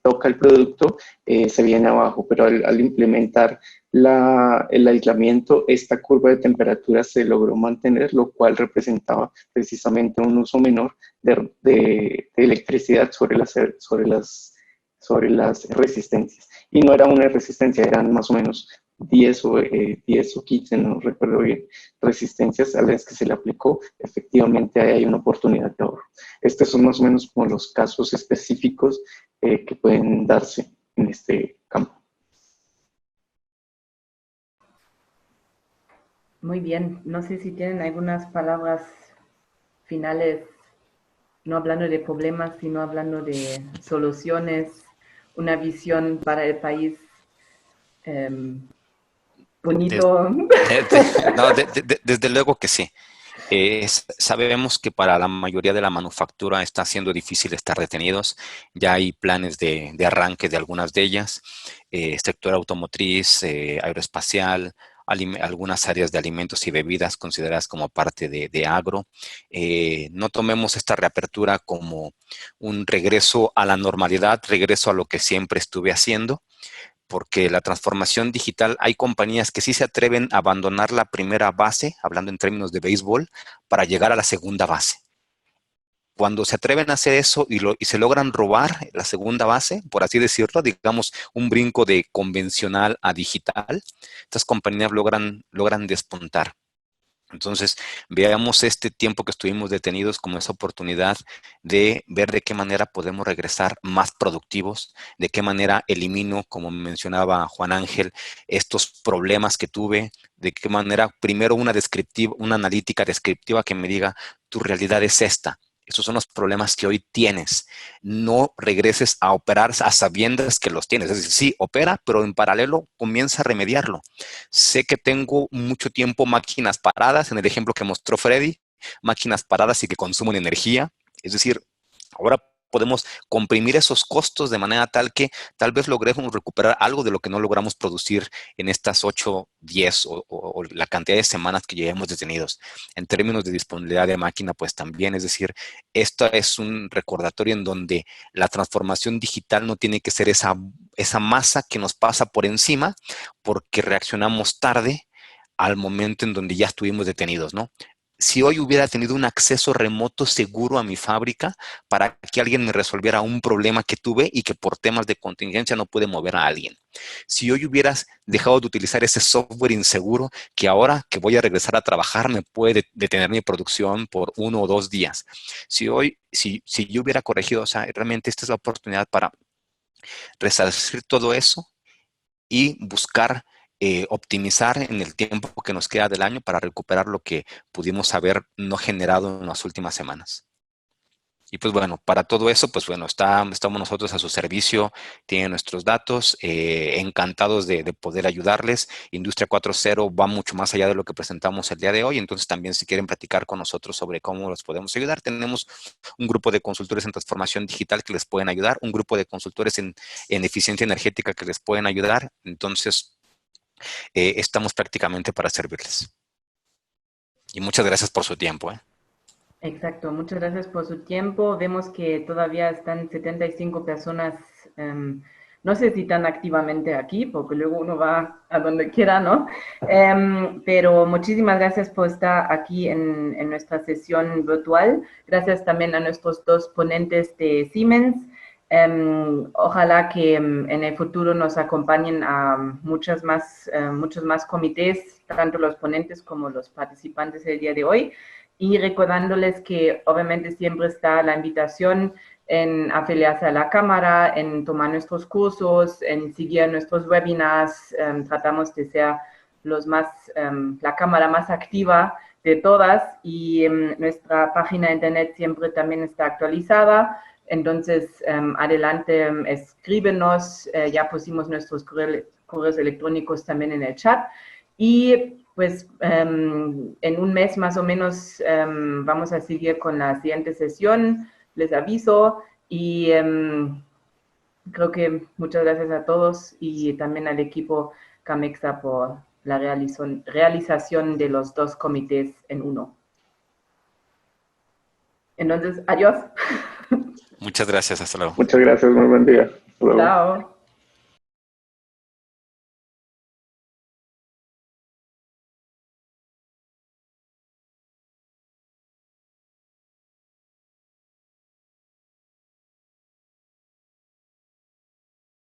toca el producto, se viene abajo, pero al implementar el aislamiento, esta curva de temperatura se logró mantener, lo cual representaba precisamente un uso menor de electricidad sobre las resistencias. Y no era una resistencia, eran más o menos 10 o 15, no recuerdo bien, resistencias a las que se le aplicó. Efectivamente ahí hay una oportunidad de ahorro. Estos son más o menos como los casos específicos que pueden darse en este campo. Muy bien, no sé si tienen algunas palabras finales, no hablando de problemas, sino hablando de soluciones, una visión para el país bonito. Desde luego que sí. Sabemos que para la mayoría de la manufactura está siendo difícil estar detenidos. Ya hay planes de arranque de algunas de ellas. Sector automotriz, aeroespacial, algunas áreas de alimentos y bebidas consideradas como parte de agro. No tomemos esta reapertura como un regreso a la normalidad, regreso a lo que siempre estuve haciendo, porque la transformación digital, hay compañías que sí se atreven a abandonar la primera base, hablando en términos de béisbol, para llegar a la segunda base. Cuando se atreven a hacer eso y se logran robar la segunda base, por así decirlo, digamos, un brinco de convencional a digital, estas compañías logran despuntar. Entonces, veamos este tiempo que estuvimos detenidos como esa oportunidad de ver de qué manera podemos regresar más productivos, de qué manera elimino, como mencionaba Juan Ángel, estos problemas que tuve, de qué manera, primero una analítica descriptiva que me diga, tu realidad es esta. Esos son los problemas que hoy tienes. No regreses a operar a sabiendas que los tienes. Es decir, sí, opera, pero en paralelo comienza a remediarlo. Sé que tengo mucho tiempo máquinas paradas, en el ejemplo que mostró Freddy, máquinas paradas y que consumen energía. Es decir, ahora podemos comprimir esos costos de manera tal que tal vez logremos recuperar algo de lo que no logramos producir en estas 8, 10 o la cantidad de semanas que llevamos detenidos. En términos de disponibilidad de máquina, pues también, es decir, esto es un recordatorio en donde la transformación digital no tiene que ser esa masa que nos pasa por encima porque reaccionamos tarde al momento en donde ya estuvimos detenidos, ¿no? Si hoy hubiera tenido un acceso remoto seguro a mi fábrica para que alguien me resolviera un problema que tuve y que por temas de contingencia no pude mover a alguien. Si hoy hubieras dejado de utilizar ese software inseguro que ahora que voy a regresar a trabajar me puede detener mi producción por 1 o 2 días. Si yo hubiera corregido, o sea, realmente esta es la oportunidad para resarcir todo eso y buscar optimizar en el tiempo que nos queda del año para recuperar lo que pudimos haber no generado en las últimas semanas. Y pues bueno, para todo eso, pues bueno, estamos nosotros a su servicio, tienen nuestros datos, encantados de poder ayudarles. Industria 4.0 va mucho más allá de lo que presentamos el día de hoy, entonces también si quieren platicar con nosotros sobre cómo los podemos ayudar, tenemos un grupo de consultores en transformación digital que les pueden ayudar, un grupo de consultores en eficiencia energética que les pueden ayudar, entonces estamos prácticamente para servirles. Y muchas gracias por su tiempo. Exacto, muchas gracias por su tiempo. Vemos que todavía están 75 personas, no sé si tan activamente aquí, porque luego uno va a donde quiera, ¿no? Pero muchísimas gracias por estar aquí en nuestra sesión virtual. Gracias también a nuestros 2 ponentes de Siemens. Ojalá que en el futuro nos acompañen a muchos más comités, tanto los ponentes como los participantes del día de hoy. Y recordándoles que obviamente siempre está la invitación en afiliarse a la Cámara, en tomar nuestros cursos, en seguir nuestros webinars. Tratamos de ser la Cámara más activa de todas y nuestra página de internet siempre también está actualizada. Entonces, adelante, escríbenos. Ya pusimos nuestros correos electrónicos también en el chat. Y pues en un mes más o menos vamos a seguir con la siguiente sesión, les aviso y creo que muchas gracias a todos y también al equipo Camexa por la realización de los 2 comités en uno. Entonces, adiós. Muchas gracias, hasta luego. Muchas gracias, muy buen día. Hasta luego. Chao.